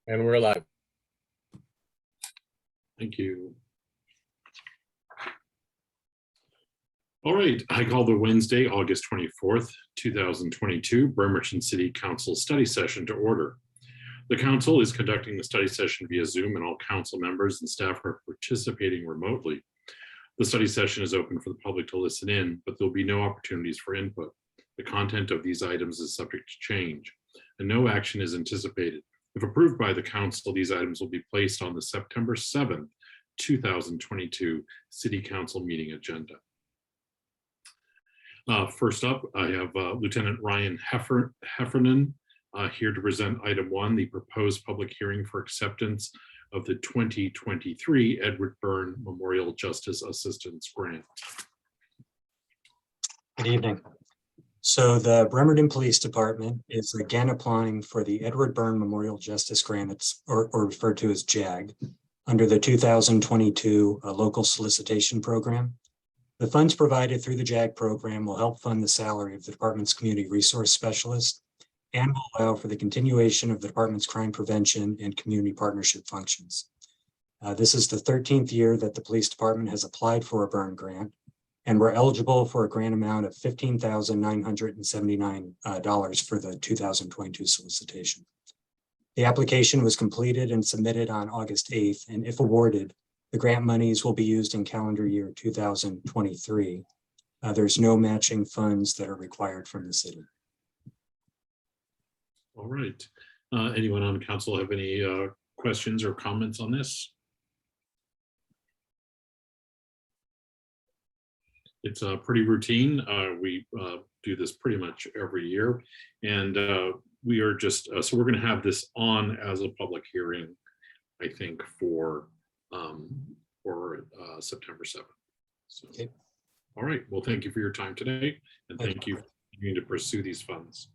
And we're live. Thank you. All right, I call the Wednesday, August 24th, 2022 Bremerton City Council study session to order. The council is conducting the study session via Zoom, and all council members and staff are participating remotely. The study session is open for the public to listen in, but there'll be no opportunities for input. The content of these items is subject to change, and no action is anticipated. If approved by the council, these items will be placed on the September 7th, 2022 City Council meeting agenda. First up, I have Lieutenant Ryan Heffernan here to present item 1, the proposed public hearing for acceptance of the 2023 Edward Byrne Memorial Justice Assistance Grant. Good evening. So the Bremerton Police Department is again applying for the Edward Byrne Memorial Justice Grant, or referred to as JAG, under the 2022 local solicitation program. The funds provided through the JAG program will help fund the salary of the department's community resource specialist and will allow for the continuation of the department's crime prevention and community partnership functions. This is the 13th year that the police department has applied for a Byrne grant, and we're eligible for a grant amount of $15,979 for the 2022 solicitation. The application was completed and submitted on August 8th, and if awarded, the grant monies will be used in calendar year 2023. There's no matching funds that are required from the city. All right. Anyone on council have any questions or comments on this? It's pretty routine. We do this pretty much every year, and we are just so we're going to have this on as a public hearing, I think, for September 7th. So, okay. All right. Well, thank you for your time today, and thank you for continuing to pursue these funds.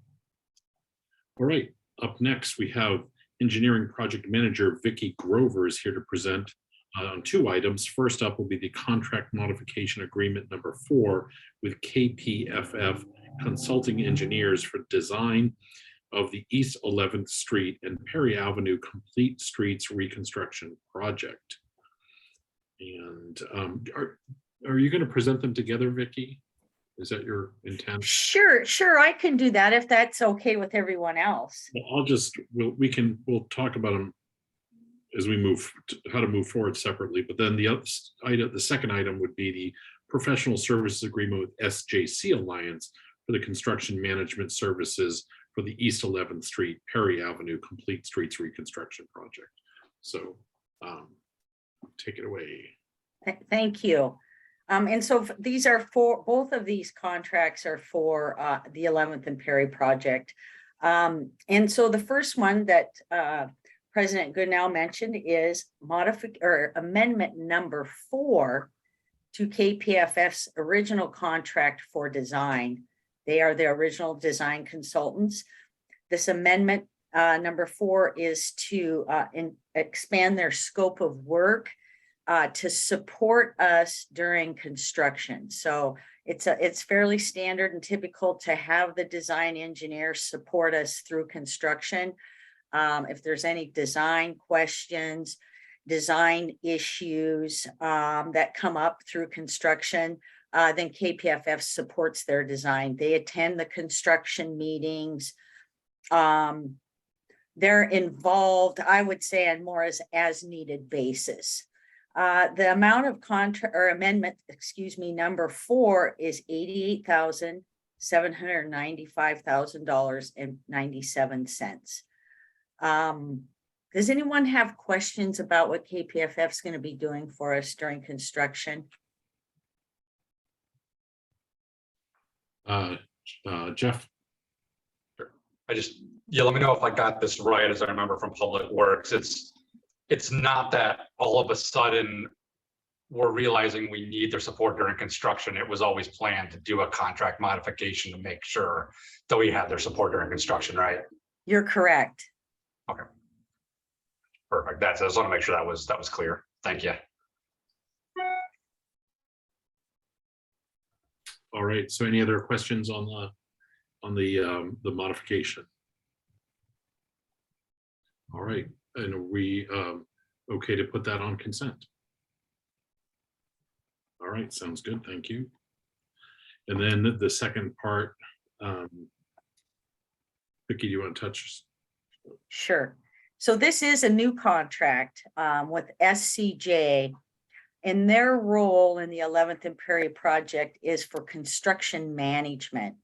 All right. Up next, we have Engineering Project Manager Vicki Grover is here to present on 2 items. First up will be the contract modification agreement number 4 with KPFF Consulting Engineers for design of the East 11th Street and Perry Avenue Complete Streets Reconstruction Project. And are you going to present them together, Vicki? Is that your intent? Sure, I can do that if that's okay with everyone else. Well, we'll talk about them as we move how to move forward separately. But then the second item would be the professional services agreement with SJC Alliance for the construction management services for the East 11th Street, Perry Avenue Complete Streets Reconstruction Project. So take it away. Thank you. And so these are both of these contracts are for the 11th and Perry project. And so the first one that President Goodnow mentioned is amendment number 4 to KPFF's original contract for design. They are the original design consultants. This amendment number 4 is to expand their scope of work to support us during construction. So it's fairly standard and typical to have the design engineers support us through construction. If there's any design questions, design issues that come up through construction, then KPFF supports their design. They attend the construction meetings. They're involved, I would say, on more as needed basis. The amount of amendment, number 4 is $88,795,097. Does anyone have questions about what KPFF is going to be doing for us during construction? Jeff? Let me know if I got this right as I remember from Public Works. It's not that all of a sudden we're realizing we need their support during construction. It was always planned to do a contract modification to make sure that we had their support during construction, right? You're correct. Okay. Perfect. I just want to make sure that was clear. Thank you. All right. So any other questions on the modification? All right. And are we okay to put that on consent? All right, sounds good, thank you. And then the second part, Vicki, do you want to touch? Sure. So this is a new contract with SCJ. And their role in the 11th and Perry project is for construction management.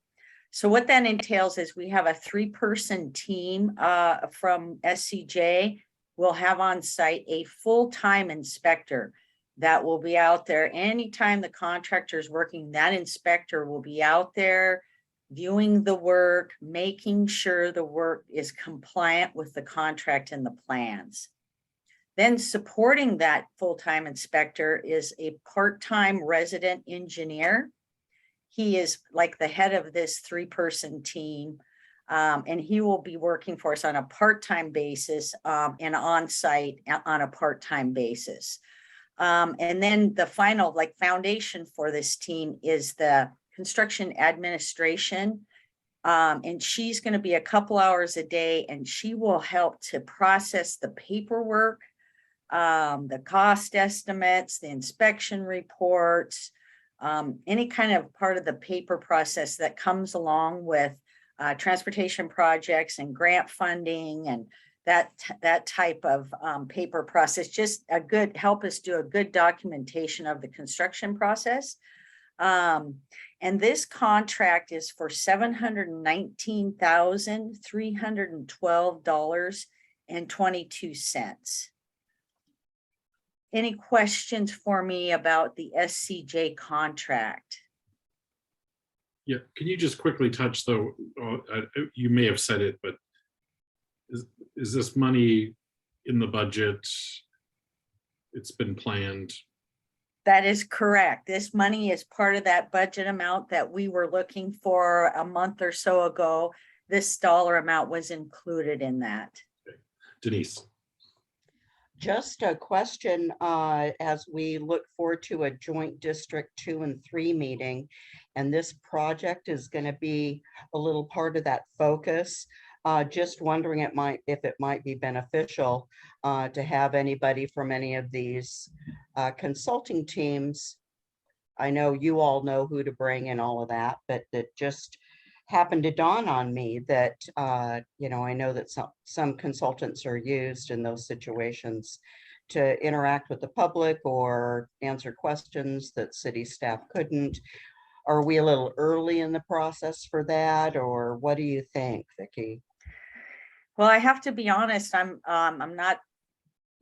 So what that entails is we have a 3-person team from SCJ. We'll have on site a full-time inspector that will be out there anytime the contractor is working. That inspector will be out there viewing the work, making sure the work is compliant with the contract and the plans. Then supporting that full-time inspector is a part-time resident engineer. He is like the head of this 3-person team, and he will be working for us on a part-time basis and on-site on a part-time basis. And then the final foundation for this team is the construction administration. And she's going to be a couple hours a day, and she will help to process the paperwork, the cost estimates, the inspection reports, any kind of part of the paper process that comes along with transportation projects and grant funding and that type of paper process. Just help us do a good documentation of the construction process. And this contract is for $719,312.22. Any questions for me about the SCJ contract? Yeah, can you just quickly touch though, you may have said it, but is this money in the budget? It's been planned? That is correct. This money is part of that budget amount that we were looking for a month or so ago. This dollar amount was included in that. Okay. Denise. Just a question as we look forward to a joint District 2 and 3 meeting, and this project is going to be a little part of that focus. Just wondering if it might be beneficial to have anybody from any of these consulting teams. I know you all know who to bring and all of that, but it just happened to dawn on me that, I know that some consultants are used in those situations to interact with the public or answer questions that city staff couldn't. Are we a little early in the process for that, or what do you think, Vicki? Well, I have to be honest, I'm not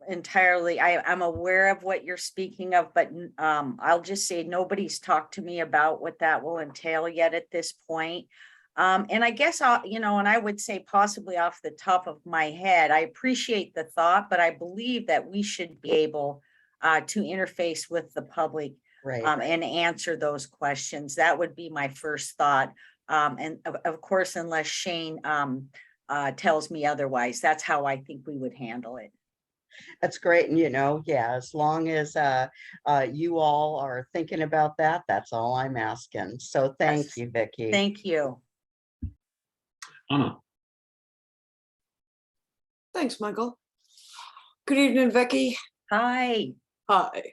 entirely, I'm aware of what you're speaking of, but I'll just say nobody's talked to me about what that will entail yet at this point. And I guess and I would say possibly off the top of my head, I appreciate the thought, but I believe that we should be able to interface with the public, Right. And answer those questions. That would be my first thought. And of course, unless Shane tells me otherwise, that's how I think we would handle it. That's great. And, as long as you all are thinking about that, that's all I'm asking. So thank Yes. you, Vicki. Thank you. Anna. Thanks, Michael. Good evening, Vicki. Hi. Hi.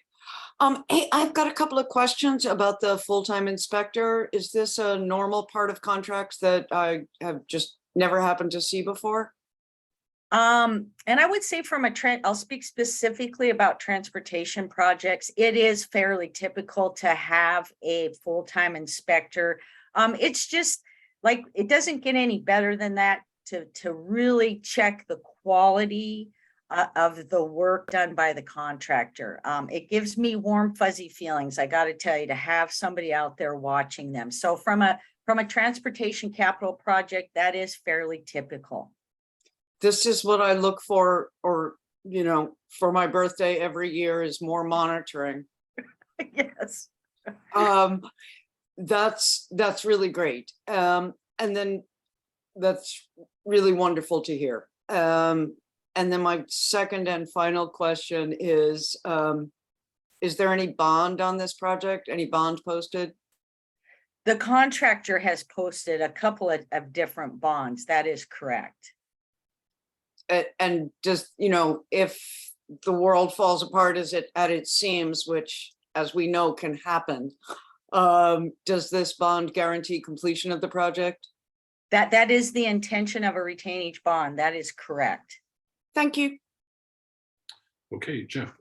Hey, I've got a couple of questions about the full-time inspector. Is this a normal part of contracts that I have just never happened to see before? And I would say from I'll speak specifically about transportation projects. It is fairly typical to have a full-time inspector. It's just like, it doesn't get any better than that to really check the quality of the work done by the contractor. It gives me warm, fuzzy feelings, I got to tell you, to have somebody out there watching them. So from a transportation capital project, that is fairly typical. This is what I look for, or, for my birthday every year is more monitoring. Yes. That's really great. And then that's really wonderful to hear. And then my second and final question is there any bond on this project? Any bond posted? The contractor has posted a couple of different bonds. That is correct. and just, you know, if the world falls apart as it seems, which as we know can happen, does this bond guarantee completion of the project? That is the intention of a retainage bond. That is correct. Thank you. Okay, Jeff.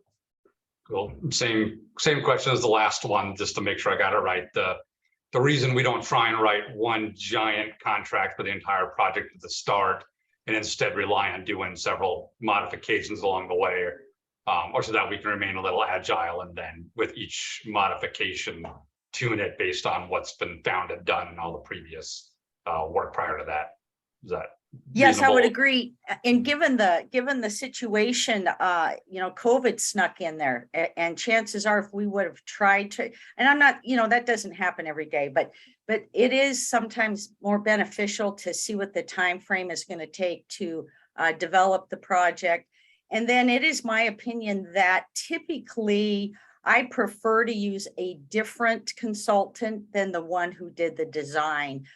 Cool. Same question as the last one, just to make sure I got it right. The reason we don't try and write one giant contract for the entire project at the start and instead rely on doing several modifications along the way, or so that we can remain a little agile and then with each modification, tune it based on what's been found and done in all the previous work prior to that. Is that Yes, I would reasonable? agree. And given the situation, you know, COVID snuck in there, and chances are if we would have tried to, and I'm not, you know, that doesn't happen every day, but it is sometimes more beneficial to see what the time frame is going to take to develop the project. And then it is my opinion that typically I prefer to use a different consultant than the one who did the design.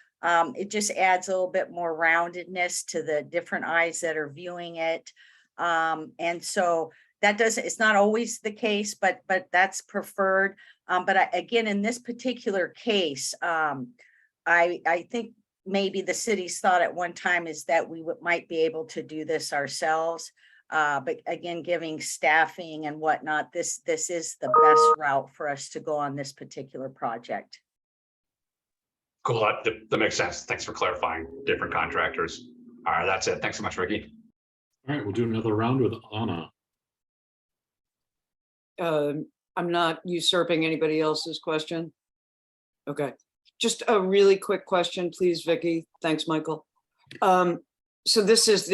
It just adds a little bit more roundedness to the different eyes that are viewing it. And so that it's not always the case, but that's preferred. But again, in this particular case, I think maybe the city's thought at one time is that we might be able to do this ourselves. But again, giving staffing and whatnot, this is the best route for us to go on this particular project. Cool, that makes sense. Thanks for clarifying different contractors. All right, that's it. Thanks so much, Ricky. All right, we'll do another round with Anna. I'm not usurping anybody else's question. Okay, just a really quick question, please, Vicky. Thanks, Michael. So this is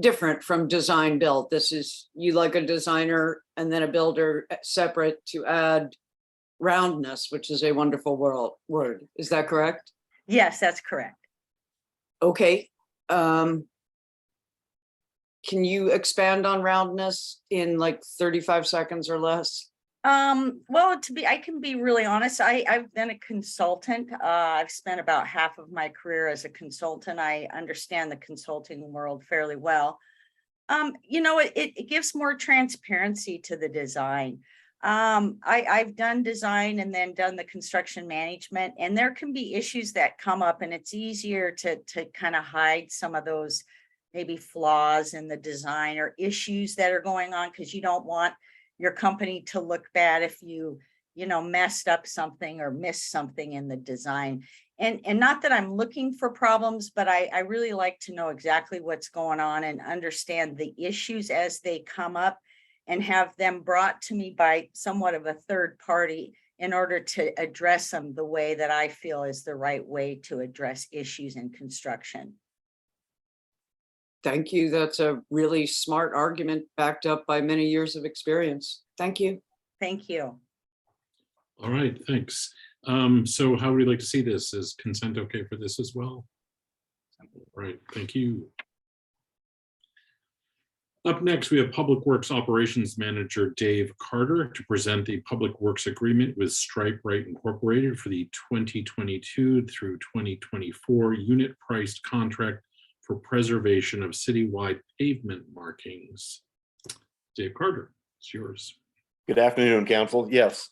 different from design build. This is, you like a designer and then a builder separate to add roundness, which is a wonderful word. Is that correct? Yes, that's correct. Okay. Can you expand on roundness in like 35 seconds or less? Well, I can be really honest. I've been a consultant. I've spent about half of my career as a consultant. I understand the consulting world fairly well. You know, it gives more transparency to the design. I've done design and then done the construction management, and there can be issues that come up, and it's easier to kind of hide some of those maybe flaws in the design or issues that are going on, because you don't want your company to look bad if you know, messed up something or missed something in the design. And not that I'm looking for problems, but I really like to know exactly what's going on and understand the issues as they come up, and have them brought to me by somewhat of a third party in order to address them the way that I feel is the right way to address issues in construction. Thank you. That's a really smart argument backed up by many years of experience. Thank you. Thank you. All right, thanks. So how would you like to see this? Is consent okay for this as well? All right, thank you. Up next, we have Public Works Operations Manager Dave Carter to present the Public Works Agreement with Stripe Right Incorporated for the 2022 through 2024 unit-priced contract for preservation of citywide pavement markings. Dave Carter, it's yours. Good afternoon, Council. Yes,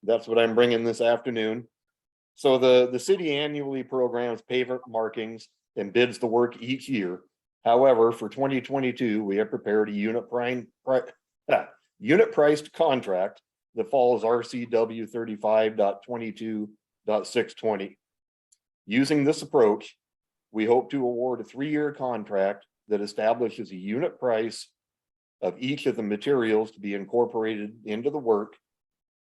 that's what I'm bringing this afternoon. So the city annually programs pavement markings and bids the work each year. However, for 2022, we have prepared a unit-priced contract that follows RCW 35.22.620. Using this approach, we hope to award a 3-year contract that establishes a unit price of each of the materials to be incorporated into the work,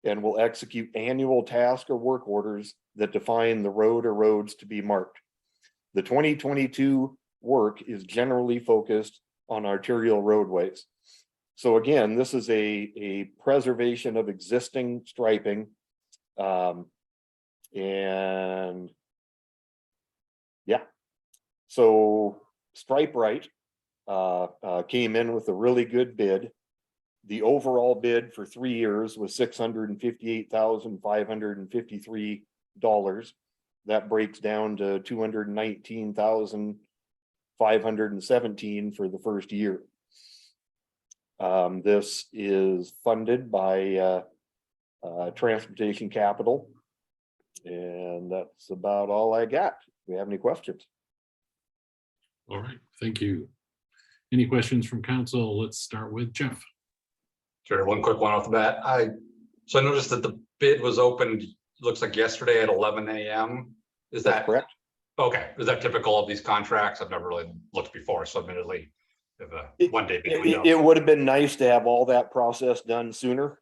and will execute annual task or work orders that define the road or roads to be marked. The 2022 work is generally focused on arterial roadways. So again, this is a preservation of existing striping. And yeah, so Stripe Right came in with a really good bid. The overall bid for 3 years was $658,553. That breaks down to $219,000 $517 for the first year. This is funded by Transportation Capital. And that's about all I got. Do we have any questions? All right, thank you. Any questions from council? Let's start with Jeff. Sure, one quick one off the bat. So I noticed that the bid was opened, looks like yesterday at 11 a.m. Is That's that correct? okay? Is that typical of these contracts? I've never really looked before, so admittedly, if a one-day bid window. It would have been nice to have all that process done sooner.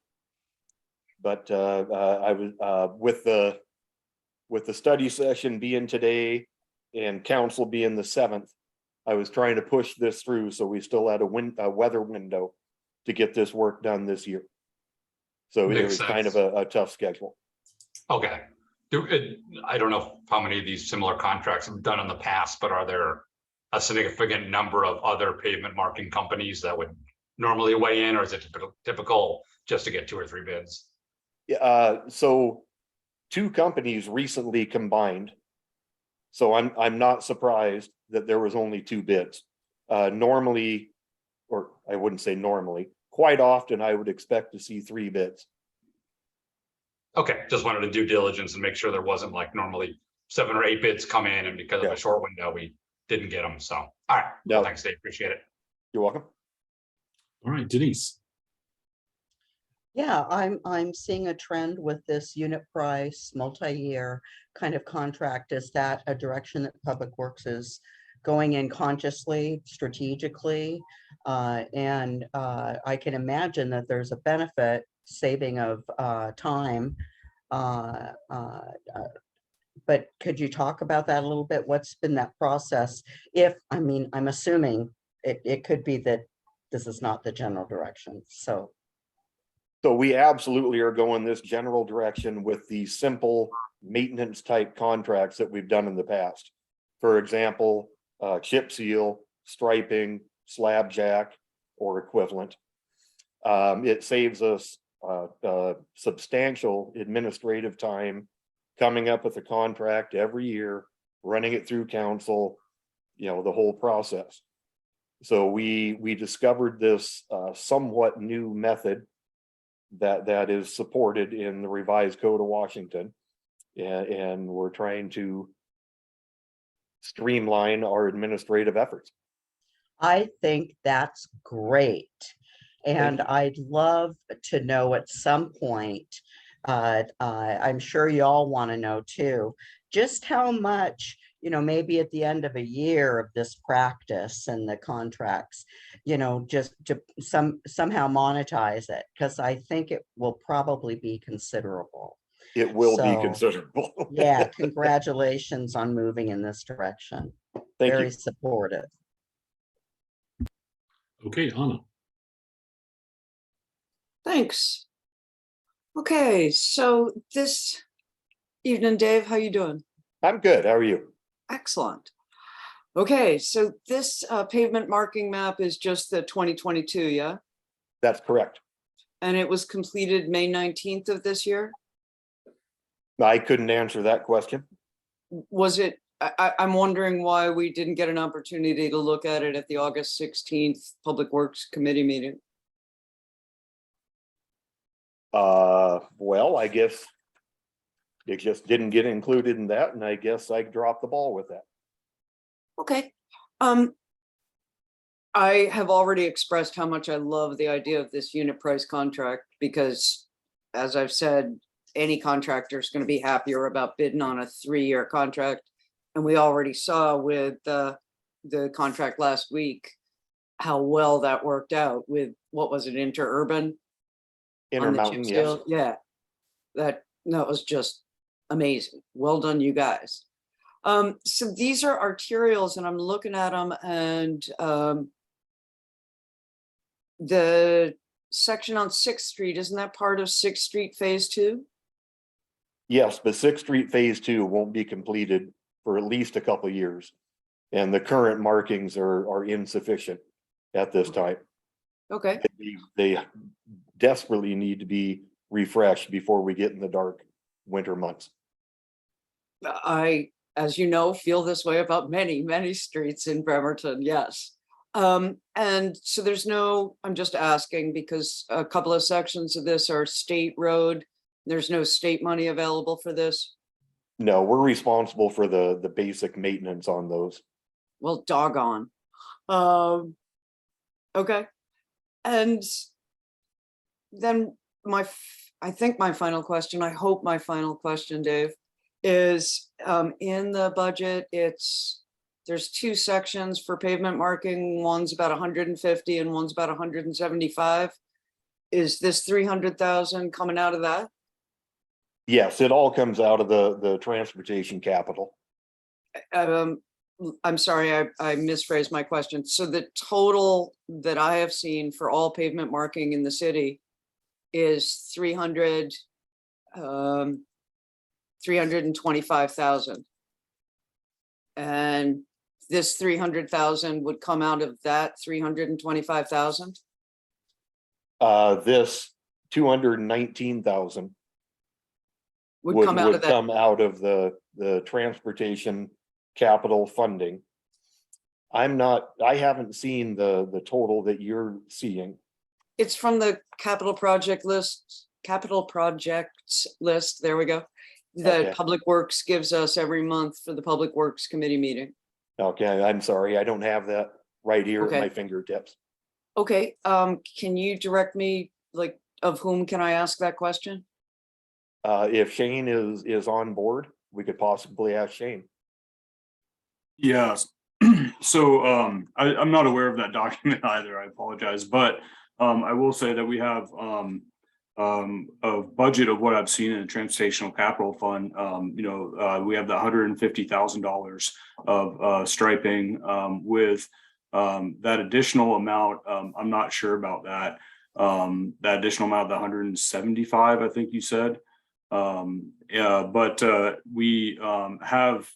But I was with the study session being today and council being the 7th, I was trying to push this through, so we still had a weather window to get this work done this year. So it Makes was kind of sense. a tough schedule. Okay. I don't know how many of these similar contracts have done in the past, but are there a significant number of other pavement marking companies that would normally weigh in, or is it typical just to get 2 or 3 bids? Yeah, so 2 companies recently combined. So I'm not surprised that there was only 2 bids. Normally, or I wouldn't say normally, quite often I would expect to see 3 bids. Okay, just wanted to do diligence and make sure there wasn't like normally 7 or 8 bids come in, and because of a short window, we didn't get them. So, all right. No. Well, thanks, Dave. Appreciate it. You're welcome. All right, Denise. Yeah, I'm seeing a trend with this unit price, multi-year kind of contract. Is that a direction that Public Works is going in consciously, strategically? And I can imagine that there's a benefit saving of time. But could you talk about that a little bit? What's been that process? I'm assuming it could be that this is not the general direction, so. So we absolutely are going this general direction with the simple maintenance type contracts that we've done in the past. For example, chip seal, striping, slab jack, or equivalent. It saves us substantial administrative time coming up with a contract every year, running it through council, the whole process. So we discovered this somewhat new method that is supported in the revised code of Washington, and we're trying to streamline our administrative efforts. I think that's great. And I'd love to know at some point, I'm sure you all want to know too, just how much, maybe at the end of a year of this practice and the contracts, just to somehow monetize it, because I think it will probably be considerable. It will be So, considerable. Yeah, congratulations on moving in this direction. Thank Very you. supportive. Okay, Anna. Thanks. Okay, so this evening, Dave, how you doing? I'm good. How are you? Excellent. Okay, so this pavement marking map is just the 2022, yeah? That's correct. And it was completed May 19th of this year? I couldn't answer that question. Was it, I'm wondering why we didn't get an opportunity to look at it at the August 16th Public Works Committee meeting. Well, I guess it just didn't get included in that, and I guess I dropped the ball with that. Okay. I have already expressed how much I love the idea of this unit price contract because, as I've said, any contractor is going to be happier about bidding on a 3-year contract. And we already saw with the contract last week how well that worked out with, what was it, Interurban? Intermountain, yes. Yeah, that was just amazing. Well done, you guys. So these are arterials, and I'm looking at them, and the section on 6th Street, isn't that part of 6th Street Phase 2? Yes, but 6th Street Phase 2 won't be completed for at least a couple of years. And the current markings are insufficient at this time. Okay. They desperately need to be refreshed before we get in the dark winter months. I as you know, feel this way about many, many streets in Bremerton, yes. And so there's no, I'm just asking because a couple of sections of this are state road. There's no state money available for this. No, we're responsible for the basic maintenance on those. Well, doggone. Okay. And then I think my final question, I hope my final question, Dave, is in the budget, there's two sections for pavement marking. One's about 150 and one's about 175. Is this 300,000 coming out of that? Yes, it all comes out of the transportation capital. I'm sorry, I misphrased my question. So the total that I have seen for all pavement marking in the city is 325,000. And this 300,000 would come out of that 325,000? This 219,000 Would come out of that. come out of the transportation capital funding. I haven't seen the total that you're seeing. It's from the capital projects list. There we go. That Okay. Public Works gives us every month for the Public Works Committee meeting. Okay, I'm sorry, I don't have that right here at Okay. my fingertips. Okay, can you direct me, like, of whom can I ask that question? If Shane is on board, we could possibly ask Shane. Yes. So I'm not aware of that document either. I apologize, but I will say that we have a budget of what I've seen in the Transportational Capital Fund. We have the $150,000 of striping with that additional amount. I'm not sure about that. That additional amount, the 175, I think you said. But we have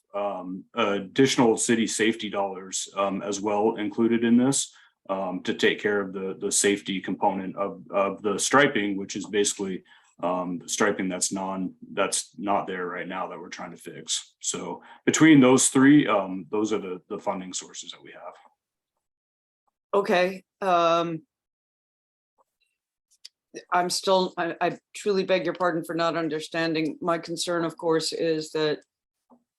additional city safety dollars as well included in this to take care of the safety component of the striping, which is basically the striping that's not there right now that we're trying to fix. So between those three, those are the funding sources that we have. Okay, I truly beg your pardon for not understanding. My concern, of course, is that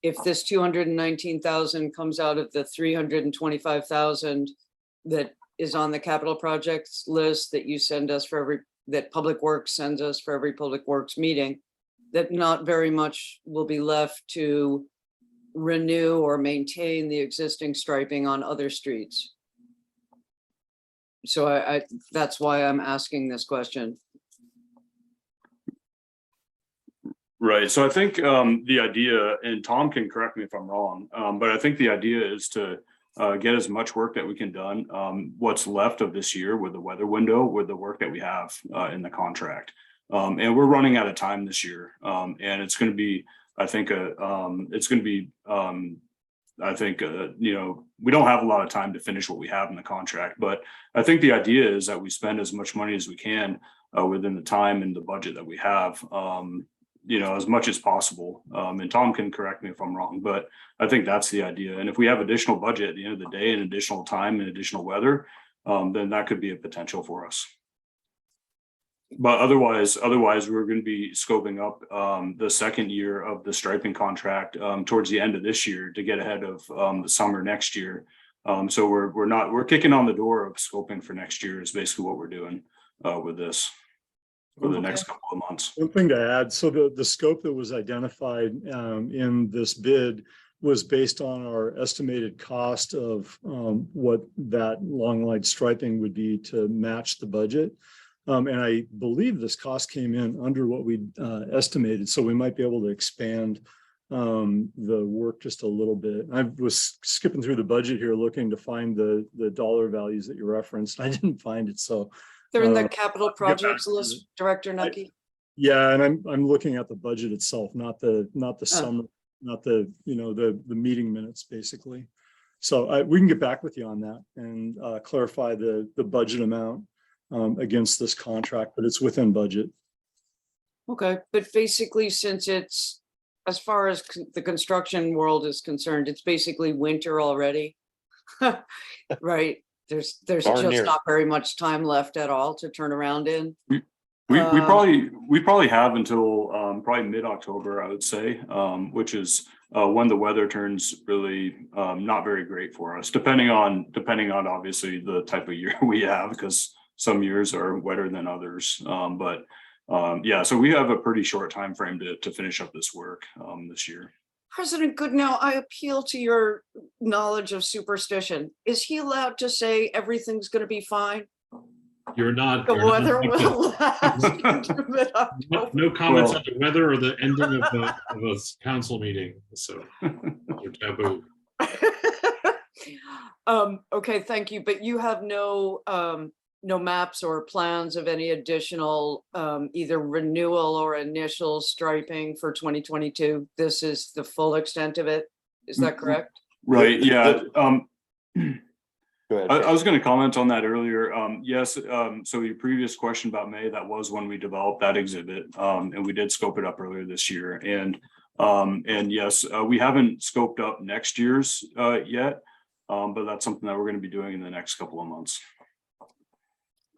if this 219,000 comes out of the 325,000 that is on the capital projects list that you send us that Public Works sends us for every Public Works meeting, that not very much will be left to renew or maintain the existing striping on other streets. So that's why I'm asking this question. Right. So I think the idea, and Tom can correct me if I'm wrong, but I think the idea is to get as much work that we can done, what's left of this year with the weather window, with the work that we have in the contract. And we're running out of time this year. And it's going to be, I think, we don't have a lot of time to finish what we have in the contract, but I think the idea is that we spend as much money as we can within the time and the budget that we have, as much as possible. And Tom can correct me if I'm wrong, but I think that's the idea. And if we have additional budget at the end of the day and additional time and additional weather, then that could be a potential for us. But otherwise, we're going to be scoping up the second year of the striping contract towards the end of this year to get ahead of the summer next year. So we're kicking on the door of scoping for next year is basically what we're doing with this for the next couple of months. One thing to add, so the scope that was identified in this bid was based on our estimated cost of what that long line striping would be to match the budget. And I believe this cost came in under what we estimated, so we might be able to expand the work just a little bit. I was skipping through the budget here looking to find the dollar values that you referenced. I didn't find it, so. They're in the capital projects list, Director Nucky. Yeah, and I'm looking at the budget itself, not the sum, not the meeting minutes, basically. So we can get back with you on that and clarify the budget amount against this contract, but it's within budget. Okay, but basically, since it's as far as the construction world is concerned, it's basically winter already. Right? There's Darn just near. not very much time left at all to turn around in. We Um, probably have until probably mid-October, I would say, which is when the weather turns really not very great for us, depending on obviously the type of year we have, because some years are wetter than others. Yeah, so we have a pretty short time frame to finish up this work this year. President Goodnow, I appeal to your knowledge of superstition. Is he allowed to say everyththing's going to be fine? You're not. The you're not weather allowed to- will last into No, mid-October. no comments Well- on the weather or the ending of a council meeting, so you're taboo. Okay, thank you, but you have no maps or plans of any additional either renewal or initial striping for 2022. This is the full extent of it. Is that correct? Right, yeah. Go ahead. I was going to comment on that earlier. Yes, so your previous question about May, that was when we developed that exhibit, and we did scope it up earlier this year. And yes, we haven't scoped up next year's yet, but that's something that we're going to be doing in the next couple of months.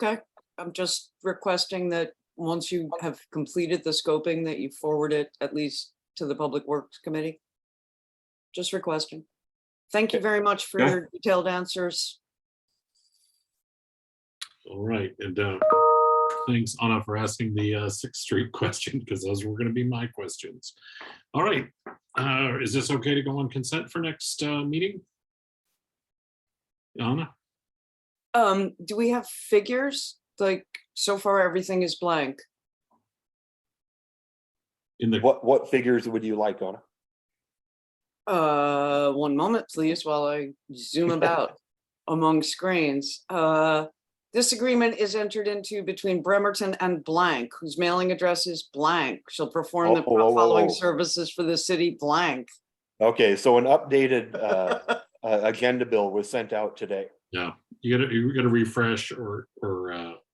Okay, I'm just requesting that once you have completed the scoping, that you forward it at least to the Public Works Committee. Just requesting. Thank you very much for Okay. your detailed answers. All right, and thanks, Anna, for asking the 6th Street question, because those were going to be my questions. All right, is this okay to go on consent for next meeting? Anna? Do we have figures? Like, so far, everything is blank. In the What figures would you like on it? One moment, please, while I zoom about among screens. This agreement is entered into between Bremerton and blank, whose mailing address is blank, shall perform the Oh, oh, oh, following oh. services for the city blank. Okay, so an updated agenda bill was sent out today. Yeah, you gotta refresh or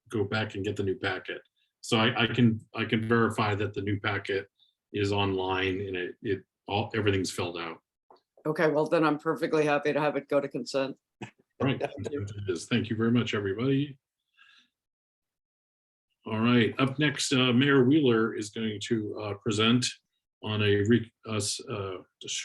go back and get the new packet. So I can verify that the new packet is online and everything's filled out. Okay, well, then I'm perfectly happy to have it go to consent. All right, it is. Thank you very much, everybody. All right, up next, Mayor Wheeler is going to present on to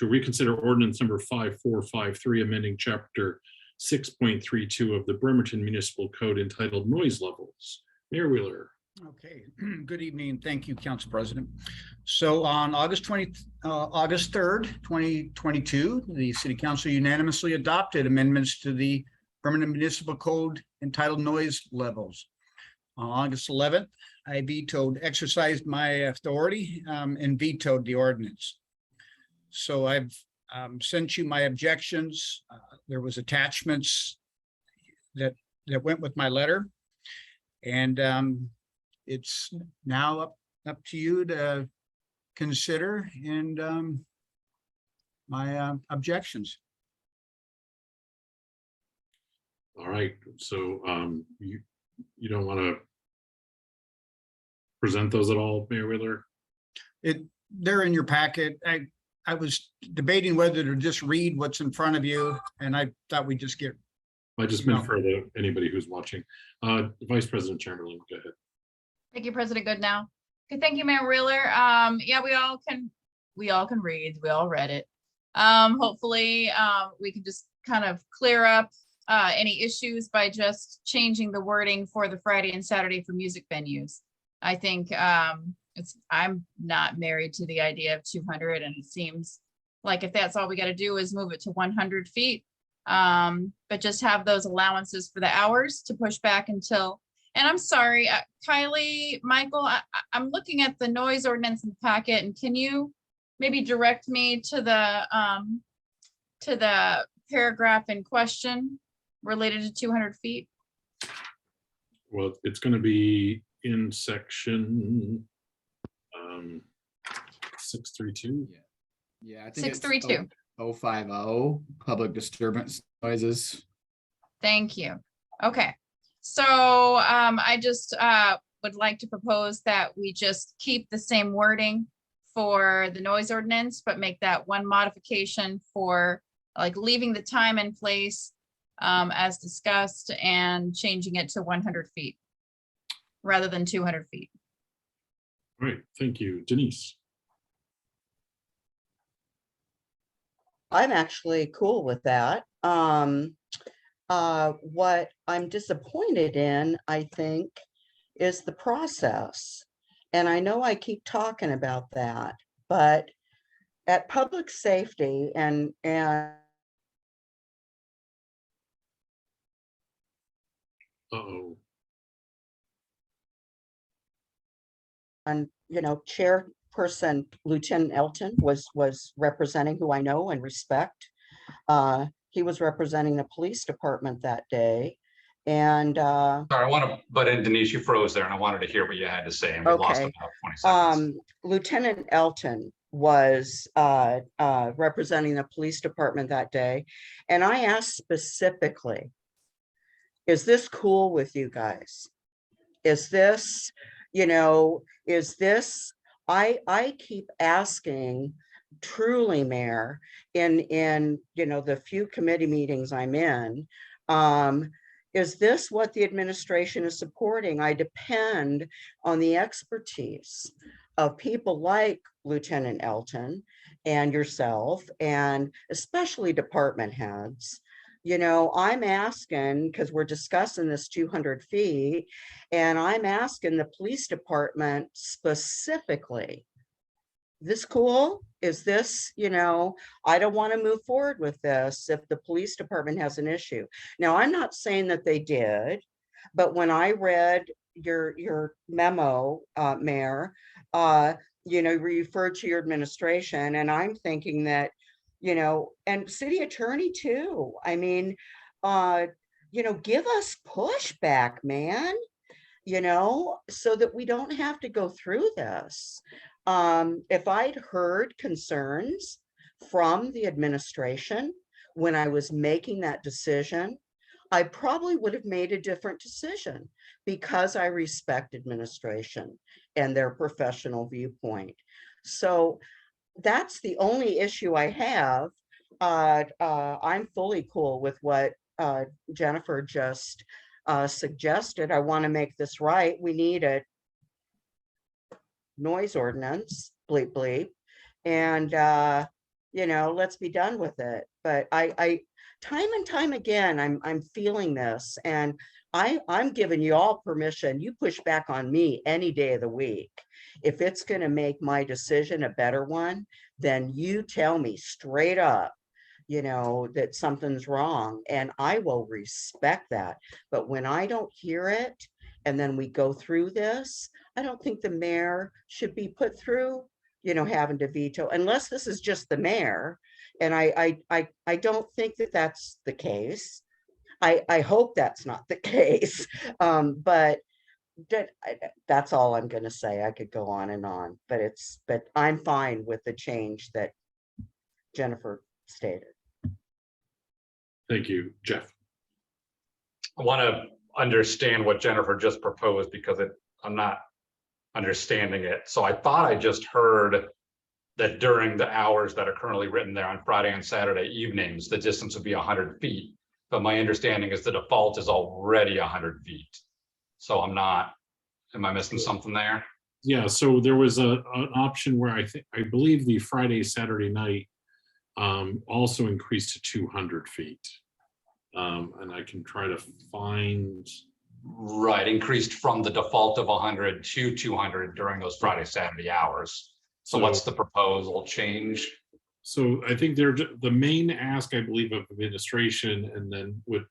reconsider ordinance number 5453, amending chapter 6.32 of the Bremerton Municipal Code entitled Noise Levels. Mayor Wheeler. Okay, good evening. Thank you, Council President. So on August 3rd, 2022, the City Council unanimously adopted amendments to the Bremerton Municipal Code entitled Noise Levels. On August 11th, I exercised my authority and vetoed the ordinance. So I've sent you my objections. There was attachments that went with my letter. And it's now up to you to consider and my objections. All right, so you don't want to present those at all, Mayor Wheeler? They're in your packet. I was debating whether to just read what's in front of you, and I thought we'd just get. I just meant for anybody who's watching. Vice President Chamberlain, go ahead. Thank you, President Goodnow. Okay, thank you, Mayor Wheeler. Yeah, we all can read. We all read it. Hopefully, we can just kind of clear up any issues by just changing the wording for the Friday and Saturday for music venues. I think I'm not married to the idea of 200, and it seems like if that's all we got to do is move it to 100 feet. But just have those allowances for the hours to push back until, and I'm sorry, Kylie, Michael, I'm looking at the noise ordinance in the packet, and can you maybe direct me to the paragraph in question related to 200 feet? Well, it's going to be in section 632. Yeah, I think it's 632. 050, public disturbance noises. Thank you. Okay, so I just would like to propose that we just keep the same wording for the noise ordinance, but make that one modification for like leaving the time in place as discussed and changing it to 100 feet rather than 200 feet. All right, thank you. Denise? I'm actually cool with that. What I'm disappointed in, I think, is the process. And I know I keep talking about that, but at public safety and Uh-oh. Chairperson Lieutenant Elton was representing, who I know and respect. He was representing the police department that day. And Sorry, I want to, but in Denise, you froze there and I wanted to hear what you had to say and we lost okay. about 20 seconds. Lieutenant Elton was representing the police department that day. And I asked specifically, is this cool with you guys? Is this, is this, I keep asking truly, Mayor, in the few committee meetings I'm in, is this what the administration is supporting? I depend on the expertise of people like Lieutenant Elton and yourself, and especially department heads. I'm asking, because we're discussing this 200 feet, and I'm asking the police department specifically, this cool? Is this, I don't want to move forward with this if the police department has an issue. Now, I'm not saying that they did, but when I read your memo, Mayor, referred to your administration, and I'm thinking that, and city attorney too. I mean, give us pushback, man, so that we don't have to go through this. If I'd heard concerns from the administration when I was making that decision, I probably would have made a different decision because I respect administration and their professional viewpoint. So that's the only issue I have. I'm fully cool with what Jennifer just suggested. I want to make this right. We need a noise ordinance, bleep bleep, and let's be done with it. But I time and time again, I'm feeling this, and I'm giving you all permission. You push back on me any day of the week. If it's going to make my decision a better one, then you tell me straight up, that something's wrong, and I will respect that. But when I don't hear it, and then we go through this, I don't think the mayor should be put through, having to veto, unless this is just the mayor. And I don't think that that's the case. I hope that's not the case. But that's all I'm going to say. I could go on and on, but I'm fine with the change that Jennifer stated. Thank you, Jeff. I want to understand what Jennifer just proposed because I'm not understanding it. So I thought I just heard that during the hours that are currently written there on Friday and Saturday evenings, the distance would be 100 feet. But my understanding is the default is already 100 feet. So am I missing something there? Yeah, so there was an option where I believe the Friday, Saturday night also increased to 200 feet. And I can try to find. Right, increased from the default of 100 to 200 during those Friday, Saturday hours. So what's the proposal change? So I think the main ask, I believe, of administration, and then what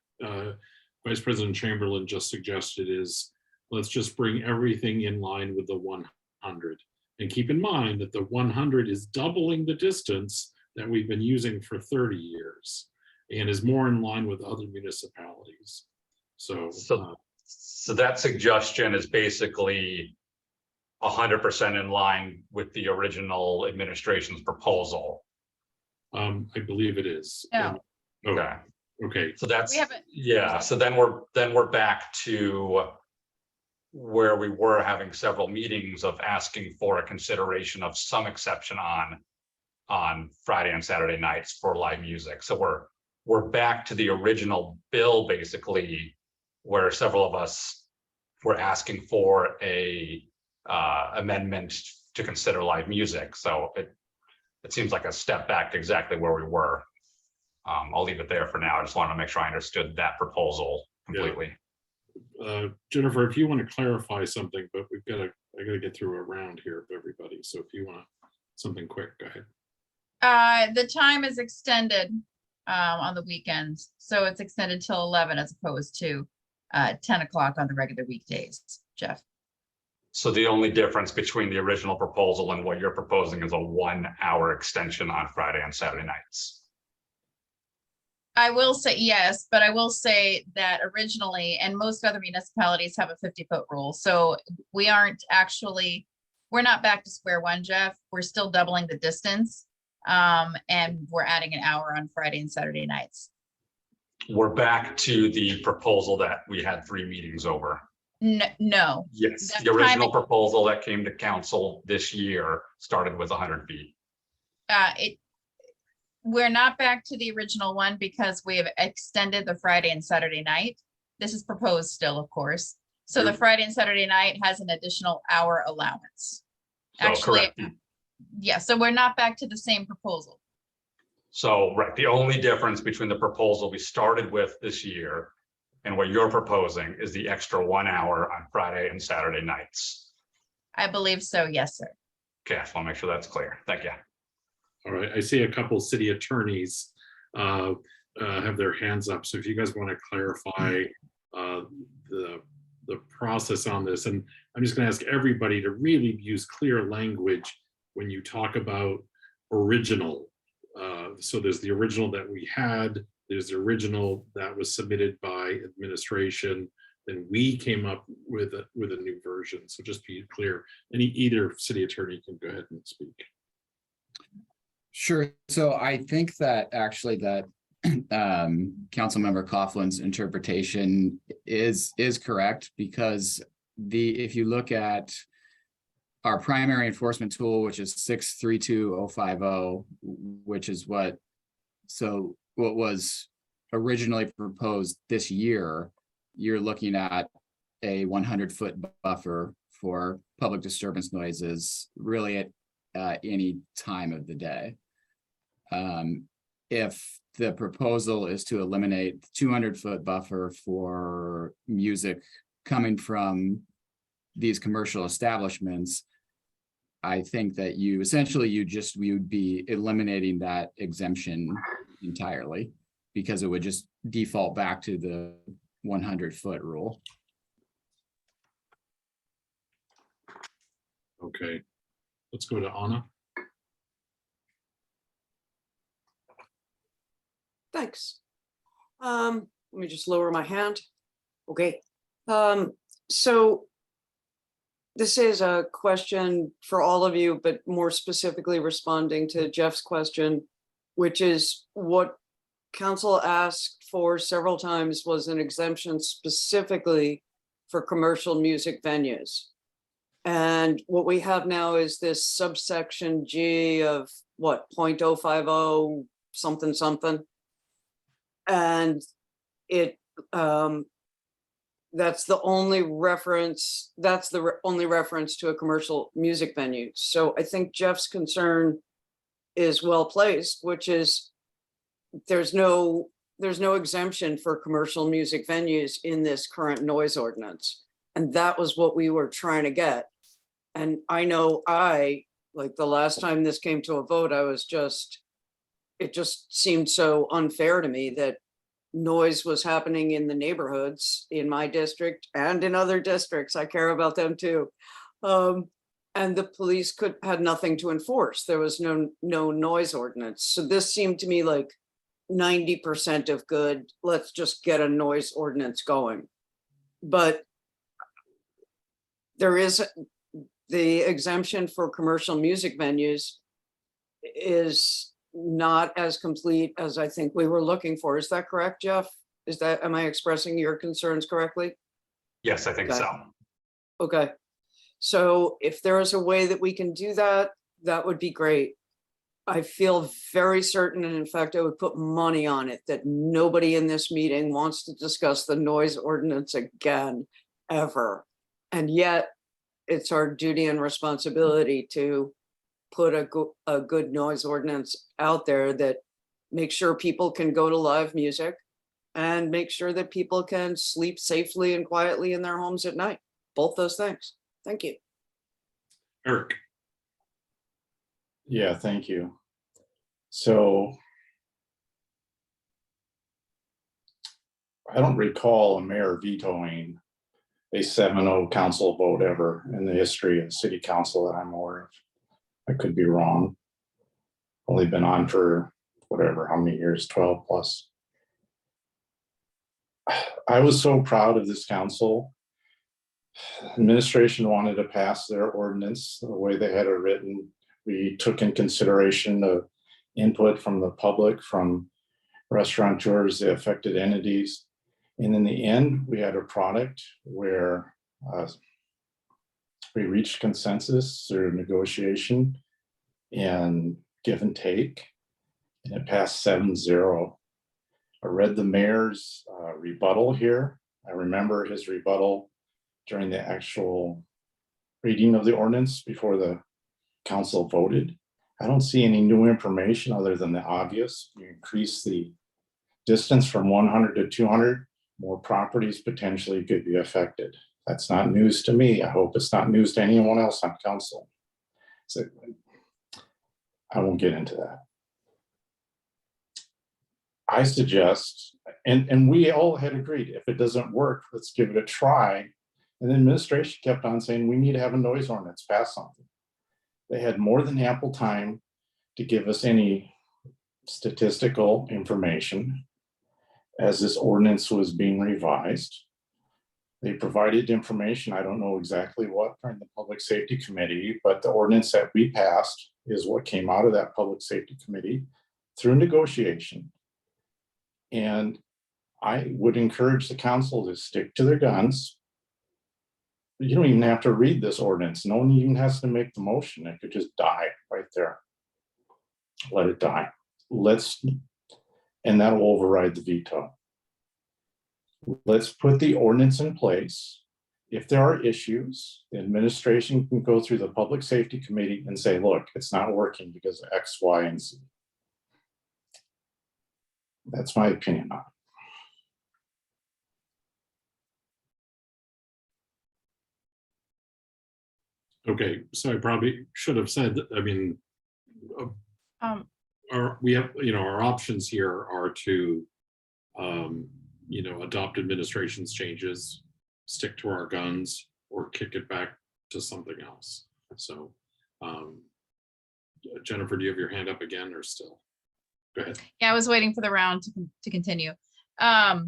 Vice President Chamberlain just suggested is, let's just bring everything in line with the 100. And keep in mind that the 100 is doubling the distance that we've been using for 30 years and is more in line with other municipalities. So that suggestion is basically 100% in line with the original administration's proposal. I believe it is. No. Okay. Okay. So that's, We haven't. yeah. So then we're back to where we were having several meetings of asking for a consideration of some exception on Friday and Saturday nights for live music. So we're back to the original bill, basically, where several of us were asking for a amendment to consider live music. So it seems like a step back to exactly where we were. I'll leave it there for now. I just wanted to make sure I understood that proposal completely. Jennifer, if you want to clarify something, but I gotta get through a round here of everybody. So if you want something quick, go ahead. The time is extended on the weekends, so it's extended till 11 as opposed to 10 o'clock on the regular weekdays. Jeff. So the only difference between the original proposal and what you're proposing is a 1 hour extension on Friday and Saturday nights. I will say yes, but I will say that originally, and most other municipalities have a 50-foot rule. So we're not back to square one, Jeff. We're still doubling the distance. And we're adding an hour on Friday and Saturday nights. We're back to the proposal that we had 3 meetings over. No. Yes, That the original timing- proposal that came to council this year started with 100 feet. We're not back to the original one because we have extended the Friday and Saturday night. This is proposed still, of course. So the Friday and Saturday night has an additional hour allowance. So Actually, correct. yeah, so we're not back to the same proposal. So, right, the only difference between the proposal we started with this year and what you're proposing is the extra 1 hour on Friday and Saturday nights. I believe so, yes, sir. Okay, I just want to make sure that's clear. Thank you. All right, I see a couple city attorneys have their hands up. So if you guys want to clarify the process on this, and I'm just going to ask everybody to really use clear language when you talk about original. So there's the original that we had, there's the original that was submitted by administration, then we came up with a new version. So just be clear. Either city attorney can go ahead and speak. Sure. So I think that actually that Councilmember Coughlin's interpretation is correct, because if you look at our primary enforcement tool, which is 632050, which is what was originally proposed this year, you're looking at a 100-foot buffer for public disturbance noises really at any time of the day. If the proposal is to eliminate the 200-foot buffer for music coming from these commercial establishments, I think that you would be eliminating that exemption entirely, because it would just default back to the 100-foot rule. Okay, let's go to Anna. Thanks. Let me just lower my hand. Okay. So this is a question for all of you, but more specifically responding to Jeff's question, which is what council asked for several times was an exemption specifically for commercial music venues. And what we have now is this subsection G of what, 0.050 something something. And it that's the only reference to a commercial music venue. So I think Jeff's concern is well placed, which is there's no exemption for commercial music venues in this current noise ordinance. And that was what we were trying to get. And I know like the last time this came to a vote, it just seemed so unfair to me that noise was happening in the neighborhoods in my district and in other districts. I care about them too. And the police had nothing to enforce. There was no noise ordinance. So this seemed to me like 90% of good. Let's just get a noise ordinance going. But there is the exemption for commercial music venues is not as complete as I think we were looking for. Is that correct, Jeff? Am I expressing your concerns correctly? Yes, I think Okay. so. Okay. So if there is a way that we can do that, that would be great. I feel very certain, and in fact, I would put money on it, that nobody in this meeting wants to discuss the noise ordinance again, ever. And yet, it's our duty and responsibility to put a good noise ordinance out there that makes sure people can go to live music and make sure that people can sleep safely and quietly in their homes at night. Both those things. Thank you. Eric, Yeah, thank you. So I don't recall a mayor vetoing a 7-0 council vote ever in the history of city council that I'm aware of. I could be wrong. Only been on for whatever, how many years, 12 plus. I was so proud of this council. Administration wanted to pass their ordinance the way they had it written. We took in consideration the input from the public, from restaurateurs, the affected entities. And in the end, we had a product where we reached consensus through negotiation and give and take, and it passed 7-0. I read the mayor's rebuttal here. I remember his rebuttal during the actual reading of the ordinance before the council voted. I don't see any new information other than the obvious. You increase the distance from 100 to 200, more properties potentially could be affected. That's not news to me. I hope it's not news to anyone else on council. So I won't get into that. I suggest, and we all had agreed, if it doesn't work, let's give it a try. And the administration kept on saying, we need to have a noise ordinance, pass something. They had more than ample time to give us any statistical information as this ordinance was being revised. They provided information, I don't know exactly what, from the Public Safety Committee, but the ordinance that we passed is what came out of that Public Safety Committee through negotiation. And I would encourage the council to stick to their guns. You don't even have to read this ordinance. No one even has to make the motion. It could just die right there. Let it die. And that will override the veto. Let's put the ordinance in place. If there are issues, the administration can go through the Public Safety Committee and say, look, it's not working because of X, Y, and Z. That's my opinion on it. okay, so I probably should have said that, I mean, we have, our options here are to, adopt administration's changes, stick to our guns, or kick it back to something else. So, Jennifer, do you have your hand up again or still? Go ahead. Yeah, I was waiting for the round to continue. So